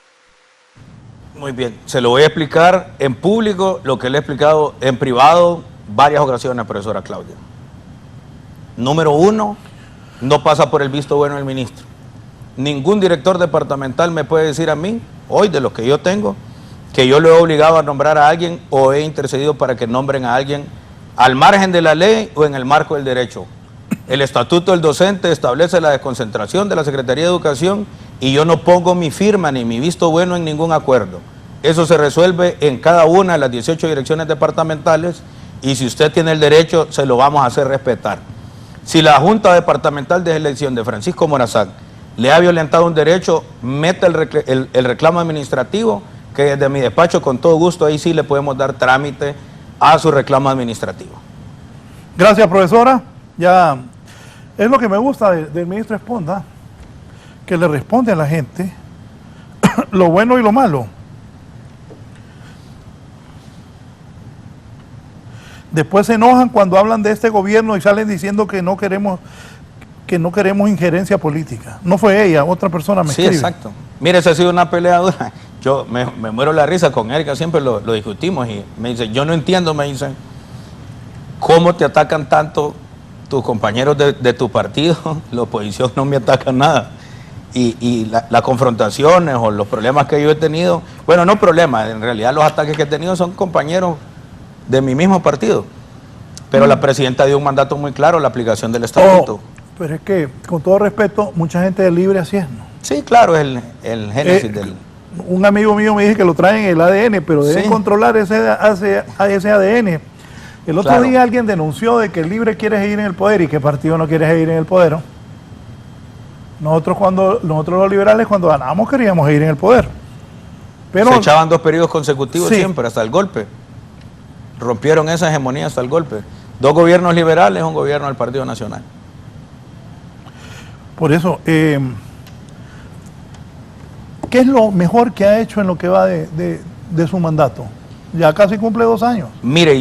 Muy bien, se lo voy a explicar en público lo que le he explicado en privado varias ocasiones, profesora Claudia. Número uno, no pasa por el visto bueno del ministro. Ningún director departamental me puede decir a mí, hoy de los que yo tengo, que yo lo he obligado a nombrar a alguien o he intercedido para que nombren a alguien al margen de la ley o en el marco del derecho. El estatuto del docente establece la desconcentración de la Secretaría de Educación y yo no pongo mi firma ni mi visto bueno en ningún acuerdo. Eso se resuelve en cada una de las 18 direcciones departamentales y si usted tiene el derecho, se lo vamos a hacer respetar. Si la Junta Departamental de Elección de Francisco Morazán le ha violentado un derecho, meta el reclamo administrativo, que desde mi despacho, con todo gusto, ahí sí le podemos dar trámite a su reclamo administrativo. Gracias, profesora. Ya es lo que me gusta del ministro Esponda, que le responde a la gente lo bueno y lo malo. Después se enojan cuando hablan de este gobierno y salen diciendo que no queremos injerencia política. No fue ella, otra persona me escribe. Sí, exacto. Mire, esa ha sido una pelea dura. Yo me muero la risa con Erika, siempre lo discutimos y me dice, yo no entiendo, me dicen, cómo te atacan tanto tus compañeros de tu partido, la oposición no me ataca nada. Y las confrontaciones o los problemas que yo he tenido, bueno, no problemas, en realidad los ataques que he tenido son compañeros de mi mismo partido. Pero la presidenta dio un mandato muy claro, la aplicación del estatuto. Pero es que, con todo respeto, mucha gente es libre así es, ¿no? Sí, claro, es el génesis del... Un amigo mío me dice que lo traen en el ADN, pero deben controlar ese ADN. El otro día alguien denunció de que el libre quiere seguir en el poder y que partido no quiere seguir en el poder, ¿no? Nosotros los liberales cuando ganamos queríamos seguir en el poder. Pero se echaban 2 periodos consecutivos siempre, hasta el golpe. Rompieron esa hegemonía hasta el golpe. 2 gobiernos liberales, un gobierno del Partido Nacional. Por eso, ¿qué es lo mejor que ha hecho en lo que va de su mandato? Ya casi cumple 2 años. Mire,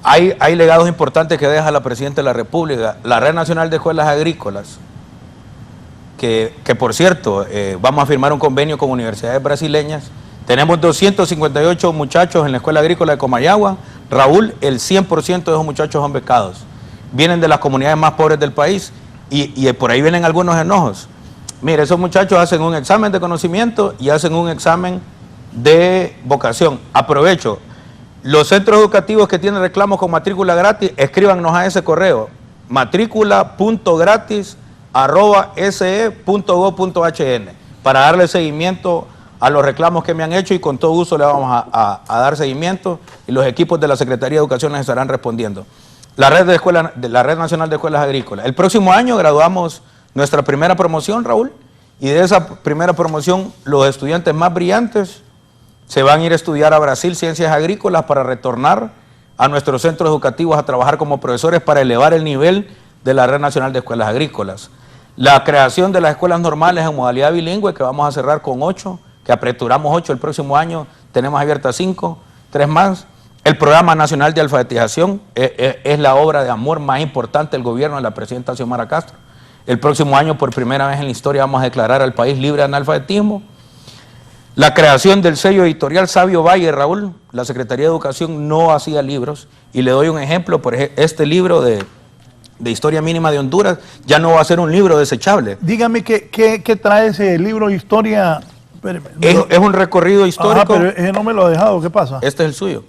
hay legados importantes que deja la Presidenta de la República. La Red Nacional de Escuelas Agrícolas, que por cierto, vamos a firmar un convenio con universidades brasileñas. Tenemos 258 muchachos en la Escuela Agrícola de Comayagua. Raúl, el 100% de esos muchachos son becados. Vienen de las comunidades más pobres del país y por ahí vienen algunos enojos. Mire, esos muchachos hacen un examen de conocimiento y hacen un examen de vocación. Aprovecho, los centros educativos que tienen reclamos con matrícula gratis, escríbanos a ese correo, matrícula.gratis@se.gov.hn, para darle seguimiento a los reclamos que me han hecho y con todo gusto le vamos a dar seguimiento y los equipos de la Secretaría de Educación les estarán respondiendo. La Red Nacional de Escuelas Agrícolas. El próximo año graduamos nuestra primera promoción, Raúl, y de esa primera promoción los estudiantes más brillantes se van a ir a estudiar a Brasil ciencias agrícolas para retornar a nuestros centros educativos a trabajar como profesores para elevar el nivel de la Red Nacional de Escuelas Agrícolas. La creación de las escuelas normales en modalidad bilingüe, que vamos a cerrar con 8, que aperturamos 8 el próximo año, tenemos abiertas 5, 3 más. El Programa Nacional de Alfabetización es la obra de amor más importante del gobierno de la presidenta Xiomara Castro. El próximo año, por primera vez en la historia, vamos a declarar al país libre de analfabetismo. La creación del sello editorial Sabio Valle, Raúl, la Secretaría de Educación no hacía libros, y le doy un ejemplo, por ejemplo, este libro de Historia Mínima de Honduras ya no va a ser un libro desechable. Dígame, ¿qué trae ese libro de historia? Es un recorrido histórico. Pero ese no me lo ha dejado, ¿qué pasa? Este es el suyo.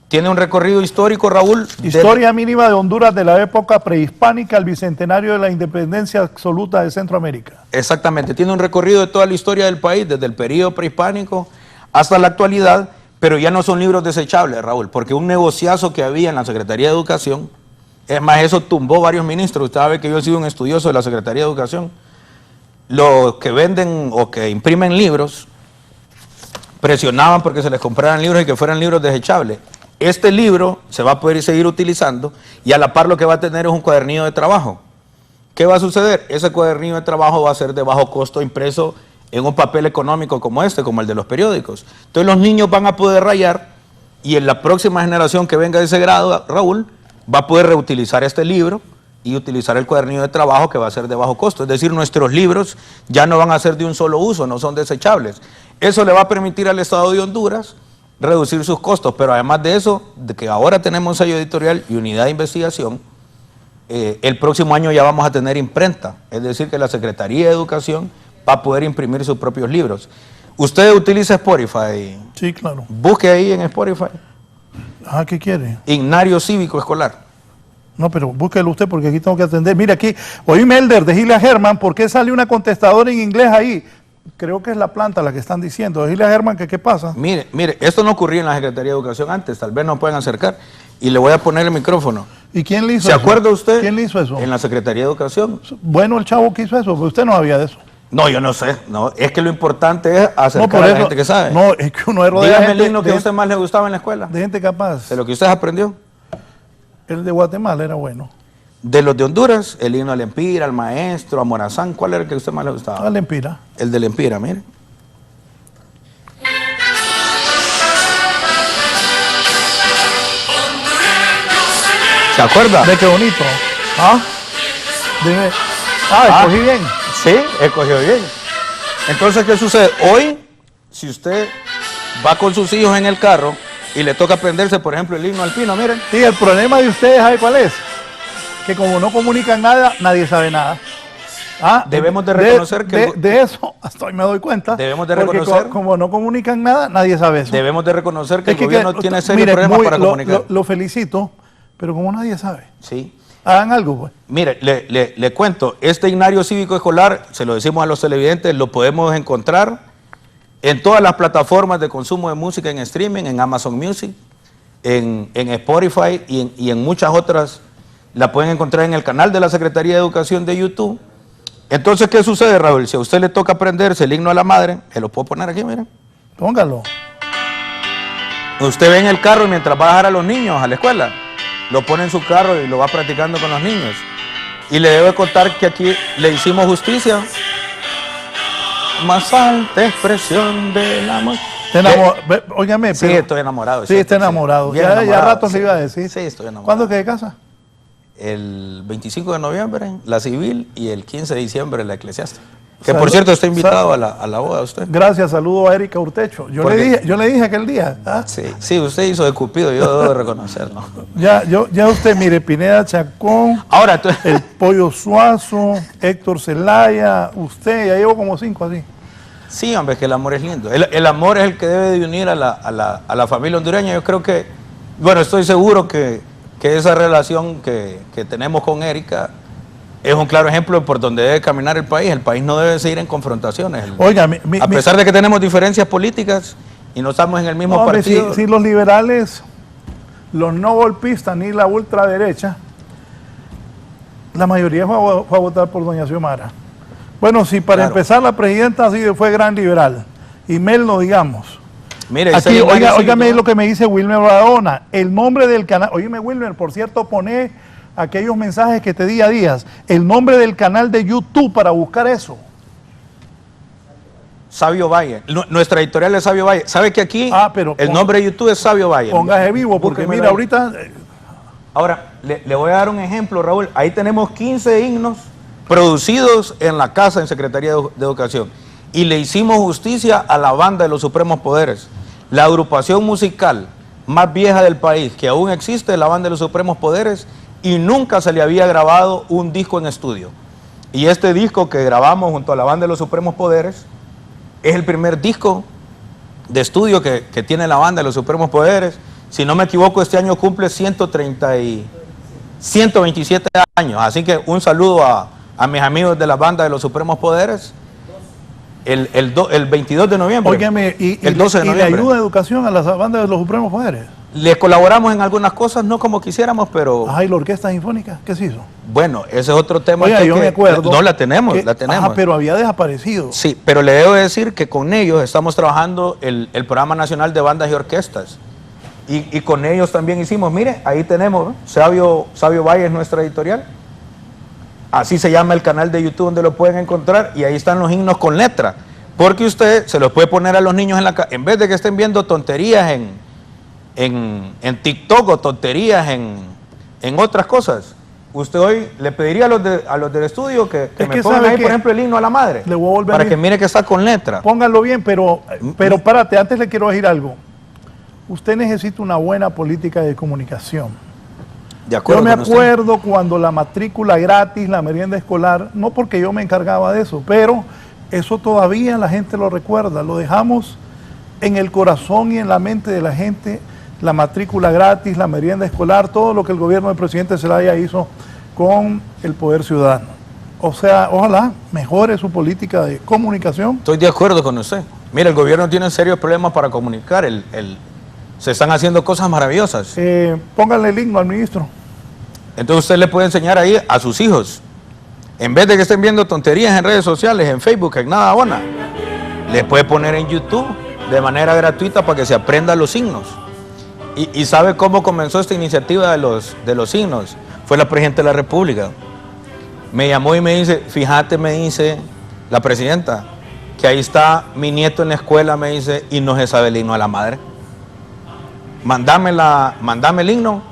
Tiene un recorrido histórico, Raúl. Historia mínima de Honduras de la época prehispánica al bicentenario de la independencia absoluta de Centroamérica. Exactamente, tiene un recorrido de toda la historia del país, desde el periodo prehispánico hasta la actualidad, pero ya no son libros desechables, Raúl, porque un negociazo que había en la Secretaría de Educación, es más, eso tumbó varios ministros. Usted sabe que yo he sido un estudioso de la Secretaría de Educación. Los que venden o que imprimen libros presionaban porque se les compraran libros y que fueran libros desechables. Este libro se va a poder seguir utilizando y a la par lo que va a tener es un cuadernillo de trabajo. ¿Qué va a suceder? Ese cuadernillo de trabajo va a ser de bajo costo impreso en un papel económico como este, como el de los periódicos. Entonces los niños van a poder rayar y en la próxima generación que venga de ese grado, Raúl, va a poder reutilizar este libro y utilizar el cuadernillo de trabajo que va a ser de bajo costo. Es decir, nuestros libros ya no van a ser de un solo uso, no son desechables. Eso le va a permitir al Estado de Honduras reducir sus costos, pero además de eso, de que ahora tenemos sello editorial y unidad de investigación, el próximo año ya vamos a tener imprenta, es decir, que la Secretaría de Educación va a poder imprimir sus propios libros. ¿Usted utiliza Spotify? Sí, claro. Busque ahí en Spotify. Ah, ¿qué quiere? Ignario Cívico Escolar. No, pero búsquelo usted porque aquí tengo que atender. Mira aquí, oíme Elder de Gilia Germán, ¿por qué sale una contestadora en inglés ahí? Creo que es la planta la que están diciendo. Gilia Germán, ¿qué pasa? Mire, esto no ocurría en la Secretaría de Educación antes, tal vez nos pueden acercar. Y le voy a poner el micrófono. ¿Y quién le hizo eso? eso? ¿Se acuerda usted? ¿Quién le hizo eso? En la Secretaría de Educación. Bueno, el chavo que hizo eso, porque usted no sabía de eso. No, yo no sé. No, es que lo importante es acercar a la gente que sabe. No, es que uno es rodeado de Dígame gente, el himno que a usted más le gustaba en la escuela. De gente capaz. De lo que usted aprendió. El de Guatemala era bueno. De los de Honduras, el himno al Empira, al maestro, a Morazán, ¿cuál era el que a usted más le gustaba? Al Empira. El del Empira, mire. ¿Se acuerda? De qué bonito. ¿Ah? Dime. Escogí bien. Sí, escogió bien. Entonces, ¿qué sucede? Hoy, si usted va con sus hijos en el carro y le toca aprenderse, por ejemplo, el himno alpino, miren. Sí, el problema de ustedes, ¿sabe cuál es? Que como no comunican nada, nadie sabe nada. Debemos de reconocer que... De eso, hasta hoy me doy cuenta. Debemos de reconocer... Como no comunican nada, nadie sabe eso. Debemos de reconocer que el gobierno tiene serios problemas para comunicar. Lo felicito, pero como nadie sabe. Sí. Hagan algo, pues. Mire, le cuento, este Ignario Cívico Escolar, se lo decimos a los televidentes, lo podemos encontrar en todas las plataformas de consumo de música en streaming, en Amazon Music, en Spotify y en muchas otras. La pueden encontrar en el canal de la Secretaría de Educación de YouTube. Entonces, ¿qué sucede, Raúl? Si a usted le toca aprenderse el himno a la madre, se lo puedo poner aquí, miren. Póngalo. Usted ve en el carro mientras va a dejar a los niños a la escuela. Lo pone en su carro y lo va practicando con los niños. Y le debo contar que aquí le hicimos justicia. Más alta expresión del amor. Óigame. Sí, estoy enamorado. Sí, está enamorado. Ya rato le iba a decir. Sí, estoy enamorado. ¿Cuándo quedé de casa? El 25 de noviembre, la civil, y el 15 de diciembre, la eclesiástica. Que por cierto, está invitado a la boda de usted. Gracias, saludo a Erika Urtecho. Yo le dije aquel día. Sí, usted hizo de Cupido, yo debo de reconocerlo. Ya usted, mire, Pineda Chacón, ahora el Pollo Suazo, Héctor Zelaya, usted, ya llevo como 5 así. Sí, hombre, que el amor es lindo. El amor es el que debe de unir a la familia hondureña. Yo creo que, bueno, estoy seguro que esa relación que tenemos con Erika es un claro ejemplo por donde debe caminar el país. El país no debe seguir en confrontaciones. Oiga, a pesar de que tenemos diferencias políticas y no estamos en el mismo partido. Si los liberales, los no golpistas ni la ultraderecha, la mayoría fue a votar por doña Xiomara. Bueno, si para empezar la presidenta sí fue gran liberal, y Mel no digamos. Mire, aquí, óigame lo que me dice Wilmer Radona, el nombre del canal, oíme Wilmer, por cierto, pone aquellos mensajes que te di a días, el nombre del canal de YouTube para buscar eso. Sabio Valle, nuestra editorial es Sabio Valle. ¿Sabe que aquí el nombre de YouTube es Sabio Valle? Póngase vivo, porque mira, ahorita... Ahora, le voy a dar un ejemplo, Raúl. Ahí tenemos 15 himnos producidos en la casa en Secretaría de Educación. Y le hicimos justicia a la banda de los Supremos Poderes. La agrupación musical más vieja del país, que aún existe, la banda de los Supremos Poderes, y nunca se le había grabado un disco en estudio. Y este disco que grabamos junto a la banda de los Supremos Poderes es el primer disco de estudio que tiene la banda de los Supremos Poderes. Si no me equivoco, este año cumple 127 años. Así que un saludo a mis amigos de la banda de los Supremos Poderes. El 22 de noviembre. Óigame, el 12 de noviembre. ¿Y le ayuda a educación a las bandas de los Supremos Poderes? Les colaboramos en algunas cosas, no como quisiéramos, pero... Ajá, ¿y la orquesta sinfónica? ¿Qué se hizo? Bueno, ese es otro tema. Oiga, yo me acuerdo. No, la tenemos, la tenemos. Ajá, pero había desaparecido. Sí, pero le debo decir que con ellos estamos trabajando el Programa Nacional de Bandas y Orquestas. Y con ellos también hicimos, mire, ahí tenemos, ¿no? Sabio Valle es nuestra editorial. Así se llama el canal de YouTube donde lo pueden encontrar, y ahí están los himnos con letra. Porque usted se los puede poner a los niños en la casa, en vez de que estén viendo tonterías en TikTok o tonterías en otras cosas. Usted hoy le pediría a los del estudio que me pongan ahí, por ejemplo, el himno a la madre. Le voy a volver para que mire que está con letra. Pónganlo bien, pero párate, antes le quiero decir algo. Usted necesita una buena política de comunicación. De acuerdo. Yo me acuerdo cuando la matrícula gratis, la merienda escolar, no porque yo me encargaba de eso, pero eso todavía la gente lo recuerda. Lo dejamos en el corazón y en la mente de la gente. La matrícula gratis, la merienda escolar, todo lo que el gobierno del presidente Zelaya hizo con el poder ciudadano. O sea, ojalá mejore su política de comunicación. Estoy de acuerdo con usted. Mira, el gobierno tiene serios problemas para comunicar. Se están haciendo cosas maravillosas. Pónganle el himno al ministro. Entonces usted le puede enseñar ahí a sus hijos. En vez de que estén viendo tonterías en redes sociales, en Facebook, en nada buena, le puede poner en YouTube de manera gratuita para que se aprenda los himnos. ¿Y sabe cómo comenzó esta iniciativa de los himnos? Fue la Presidenta de la República. Me llamó y me dice, fíjate, me dice la Presidenta, que ahí está mi nieto en la escuela, me dice, y no se sabe el himno a la madre. Mándame el himno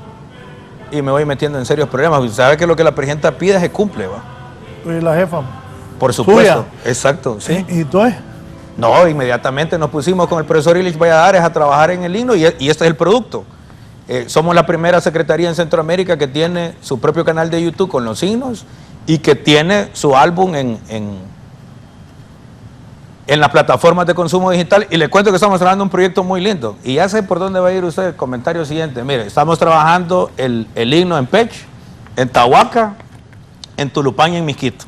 y me voy metiendo en serios problemas. ¿Sabe que lo que la Presidenta pide se cumple? ¿Va? La jefa. Por supuesto. Suya. Exacto, sí. ¿Y entonces? No, inmediatamente nos pusimos con el profesor Ilich Valladares a trabajar en el himno y este es el producto. Somos la primera secretaría en Centroamérica que tiene su propio canal de YouTube con los himnos y que tiene su álbum en las plataformas de consumo digital. Y le cuento que estamos trabajando un proyecto muy lindo. Y ya sé por dónde va a ir usted. El comentario siguiente. Mire, estamos trabajando el himno en Pech, en Tahuaca, en Tulupán y en Misquito.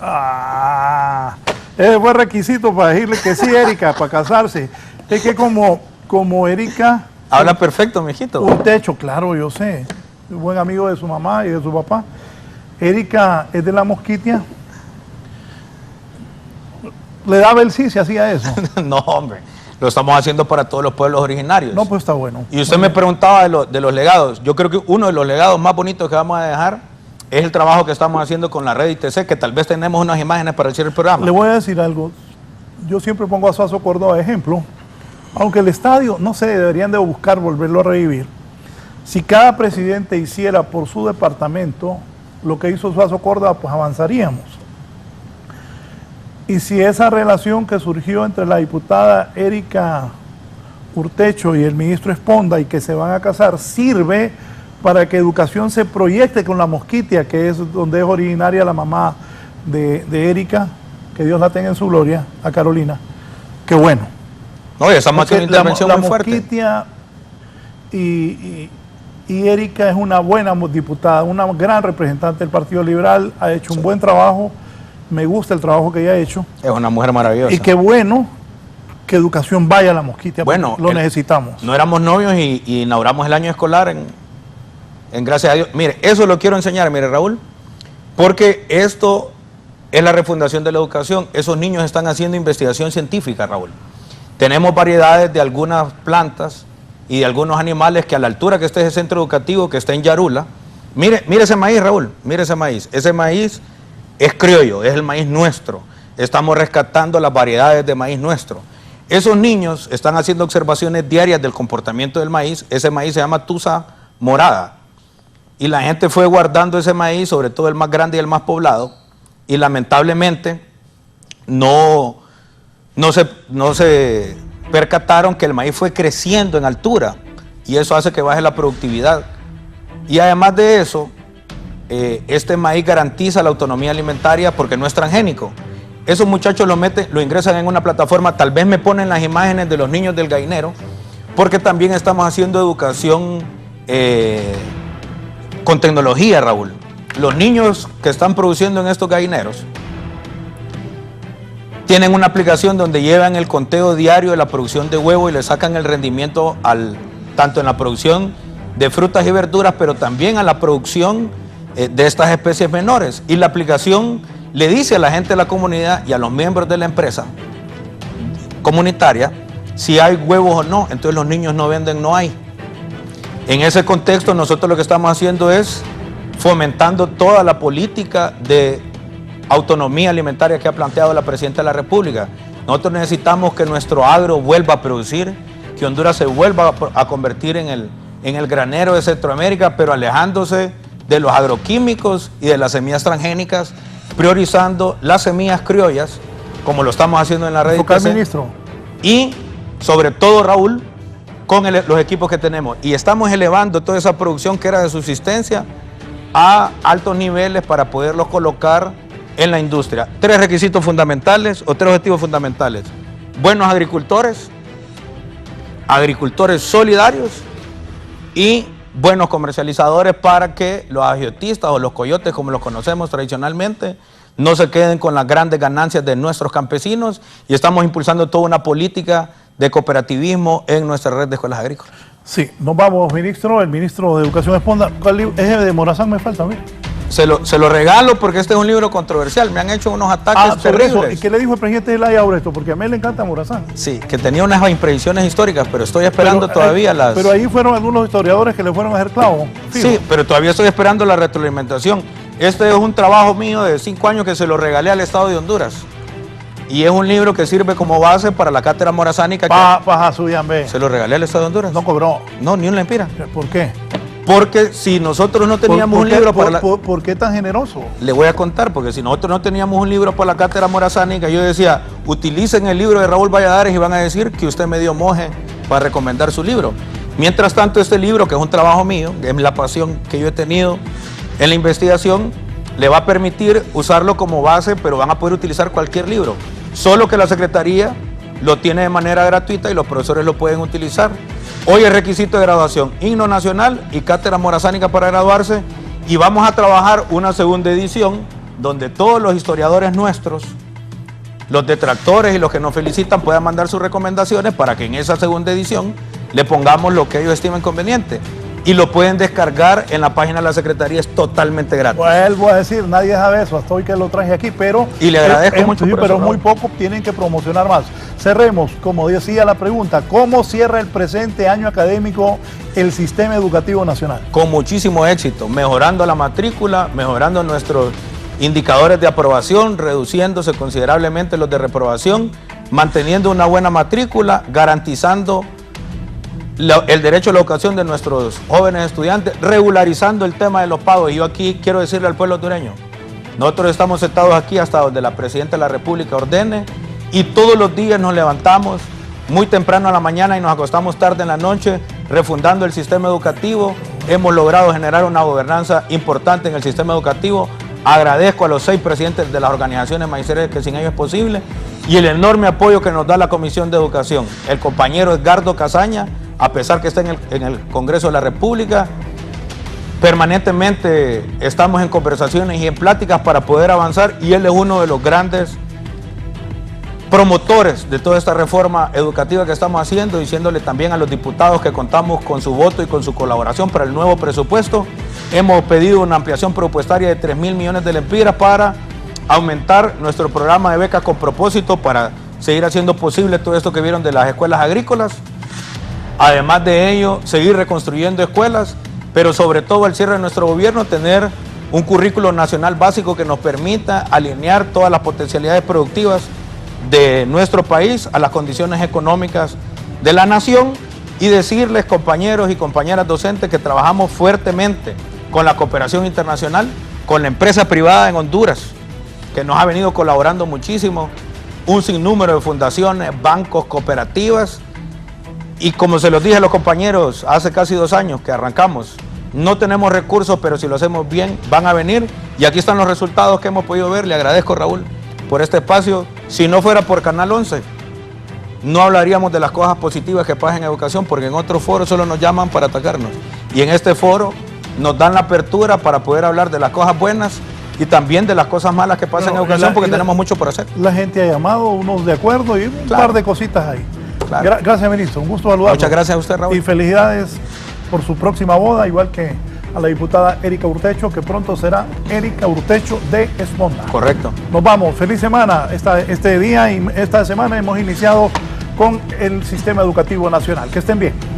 Ese fue requisito para decirle que sí, Erika, para casarse. Es que como Erika... Habla perfecto, mijito. Un techo, claro, yo sé. Es buen amigo de su mamá y de su papá. Erika es de la Mosquitia. ¿Le daba el sí si hacía eso? No, hombre. Lo estamos haciendo para todos los pueblos originarios. No, pues está bueno. Y usted me preguntaba de los legados. Yo creo que uno de los legados más bonitos que vamos a dejar es el trabajo que estamos haciendo con la red ITC, que tal vez tenemos unas imágenes para decir el programa. Le voy a decir algo. Yo siempre pongo a Suazo Córdoba de ejemplo. Aunque el estadio, no sé, deberían de buscar volverlo a revivir. Si cada presidente hiciera por su departamento lo que hizo Suazo Córdoba, pues avanzaríamos. Y si esa relación que surgió entre la diputada Erika Urtecho y el ministro Esponda y que se van a casar sirve para que educación se proyecte con la Mosquitia, que es donde es originaria la mamá de Erika, que Dios la tenga en su gloria, a Carolina. Qué bueno. No, esa más que una intervención muy fuerte. La Mosquitia y Erika es una buena diputada, una gran representante del Partido Liberal, ha hecho un buen trabajo, me gusta el trabajo que ella ha hecho. Es una mujer maravillosa. Y qué bueno que educación vaya a la Mosquitia, bueno, lo necesitamos. No éramos novios y inauguramos el año escolar en gracias a Dios. Mire, eso lo quiero enseñar, mire Raúl, porque esto es la refundación de la educación. Esos niños están haciendo investigación científica, Raúl. Tenemos variedades de algunas plantas y de algunos animales que a la altura que esté ese centro educativo, que está en Yarula, mire ese maíz, Raúl, mire ese maíz. Ese maíz es criollo, es el maíz nuestro. Estamos rescatando las variedades de maíz nuestro. Esos niños están haciendo observaciones diarias del comportamiento del maíz. Ese maíz se llama tusa morada. Y la gente fue guardando ese maíz, sobre todo el más grande y el más poblado, y lamentablemente no se percataron que el maíz fue creciendo en altura y eso hace que baje la productividad. Y además de eso, este maíz garantiza la autonomía alimentaria porque no es transgénico. Esos muchachos lo ingresan en una plataforma, tal vez me ponen las imágenes de los niños del gallinero, porque también estamos haciendo educación con tecnología, Raúl. Los niños que están produciendo en estos gallineros tienen una aplicación donde llevan el conteo diario de la producción de huevo y le sacan el rendimiento tanto en la producción de frutas y verduras, pero también a la producción de estas especies menores. Y la aplicación le dice a la gente de la comunidad y a los miembros de la empresa comunitaria si hay huevos o no. Entonces los niños no venden, no hay. En ese contexto nosotros lo que estamos haciendo es fomentando toda la política de autonomía alimentaria que ha planteado la Presidenta de la República. Nosotros necesitamos que nuestro agro vuelva a producir, que Honduras se vuelva a convertir en el granero de Centroamérica, pero alejándose de los agroquímicos y de las semillas transgénicas, priorizando las semillas criollas, como lo estamos haciendo en la red IPC, ministro. Y sobre todo, Raúl, con los equipos que tenemos. Y estamos elevando toda esa producción que era de subsistencia a altos niveles para poderlos colocar en la industria. 3 requisitos fundamentales o 3 objetivos fundamentales: buenos agricultores, agricultores solidarios y buenos comercializadores, para que los agiotistas o los coyotes, como los conocemos tradicionalmente, no se queden con las grandes ganancias de nuestros campesinos. Y estamos impulsando toda una política de cooperativismo en nuestra red de escuelas agrícolas. Sí, nos vamos, ministro. El ministro de Educación Esponda. ¿Cuál libro? Ese de Morazán me falta a mí. Se lo regalo porque este es un libro controversial. Me han hecho unos ataques terribles. ¿Y qué le dijo el presidente de la sobre esto? Porque a mí le encanta Morazán. Sí, que tenía unas imprevisiones históricas, pero estoy esperando todavía las... Pero ahí fueron algunos historiadores que le fueron a hacer clavo. Fijo. Sí, pero todavía estoy esperando la retroalimentación. Este es un trabajo mío de 5 años que se lo regalé al Estado de Honduras. Y es un libro que sirve como base para la cátedra morazánica. Se lo regalé al Estado de Honduras. No cobró. No, ni una lempira. ¿Por qué? Porque si nosotros no teníamos un libro para la... ¿Por qué tan generoso? Le voy a contar, porque si nosotros no teníamos un libro para la cátedra morazánica, yo decía, utilicen el libro de Raúl Valladares y van a decir que usted me dio moje para recomendar su libro. Mientras tanto, este libro, que es un trabajo mío, que es la pasión que yo he tenido en la investigación, le va a permitir usarlo como base, pero van a poder utilizar cualquier libro. Solo que la Secretaría lo tiene de manera gratuita y los profesores lo pueden utilizar. Hoy es requisito de graduación, himno nacional y cátedra morazánica para graduarse, y vamos a trabajar una segunda edición donde todos los historiadores nuestros, los detractores y los que nos felicitan puedan mandar sus recomendaciones para que en esa segunda edición le pongamos lo que ellos estimen conveniente. Y lo pueden descargar en la página de la Secretaría, es totalmente gratis. Vuelvo a decir, nadie sabe eso, hasta hoy que lo traje aquí, pero... Y le agradezco mucho por pero eso, muy poco, tienen que promocionar más. Cerremos, como decía la pregunta, ¿cómo cierra el presente año académico el sistema educativo nacional? Con muchísimo éxito, mejorando la matrícula, mejorando nuestros indicadores de aprobación, reduciéndose considerablemente los de reprobación, manteniendo una buena matrícula, garantizando el derecho a la educación de nuestros jóvenes estudiantes, regularizando el tema de los pagos. Y yo aquí quiero decirle al pueblo hondureño, nosotros estamos sentados aquí hasta donde la Presidenta de la República ordene, y todos los días nos levantamos muy temprano a la mañana y nos acostamos tarde en la noche refundando el sistema educativo. Hemos logrado generar una gobernanza importante en el sistema educativo. Agradezco a los 6 presidentes de las organizaciones magisteriales, que sin ellos es posible, y el enorme apoyo que nos da la Comisión de Educación. El compañero Edgardo Casaña, a pesar que está en el Congreso de la República, permanentemente estamos en conversaciones y en pláticas para poder avanzar, y él es uno de los grandes promotores de toda esta reforma educativa que estamos haciendo, diciéndole también a los diputados que contamos con su voto y con su colaboración para el nuevo presupuesto. Hemos pedido una ampliación presupuestaria de 3.000 millones de lempiras para aumentar nuestro programa de becas con propósito, para seguir haciendo posible todo esto que vieron de las escuelas agrícolas. Además de ello, seguir reconstruyendo escuelas, pero sobre todo al cierre de nuestro gobierno, tener un currículo nacional básico que nos permita alinear todas las potencialidades productivas de nuestro país a las condiciones económicas de la nación, y decirles, compañeros y compañeras docentes, que trabajamos fuertemente con la cooperación internacional, con la empresa privada en Honduras, que nos ha venido colaborando muchísimo, un sinnúmero de fundaciones, bancos, cooperativas. Y como se los dije a los compañeros hace casi 2 años que arrancamos, no tenemos recursos, pero si lo hacemos bien van a venir, y aquí están los resultados que hemos podido ver. Le agradezco, Raúl, por este espacio. Si no fuera por Canal 11, no hablaríamos de las cosas positivas que pasan en educación, porque en otros foros solo nos llaman para atacarnos, y en este foro nos dan la apertura para poder hablar de las cosas buenas y también de las cosas malas que pasan en educación, porque tenemos mucho por hacer. La gente ha llamado, unos de acuerdo, y un par de cositas ahí. Claro. Gracias, ministro. Un gusto saludarlo. Muchas gracias a usted, Raúl. Y felicidades por su próxima boda, igual que a la diputada Erika Urtecho, que pronto será Erika Urtecho de Esponda. Correcto. Nos vamos, feliz semana. Este día y esta semana hemos iniciado con el Sistema Educativo Nacional. Que estén bien.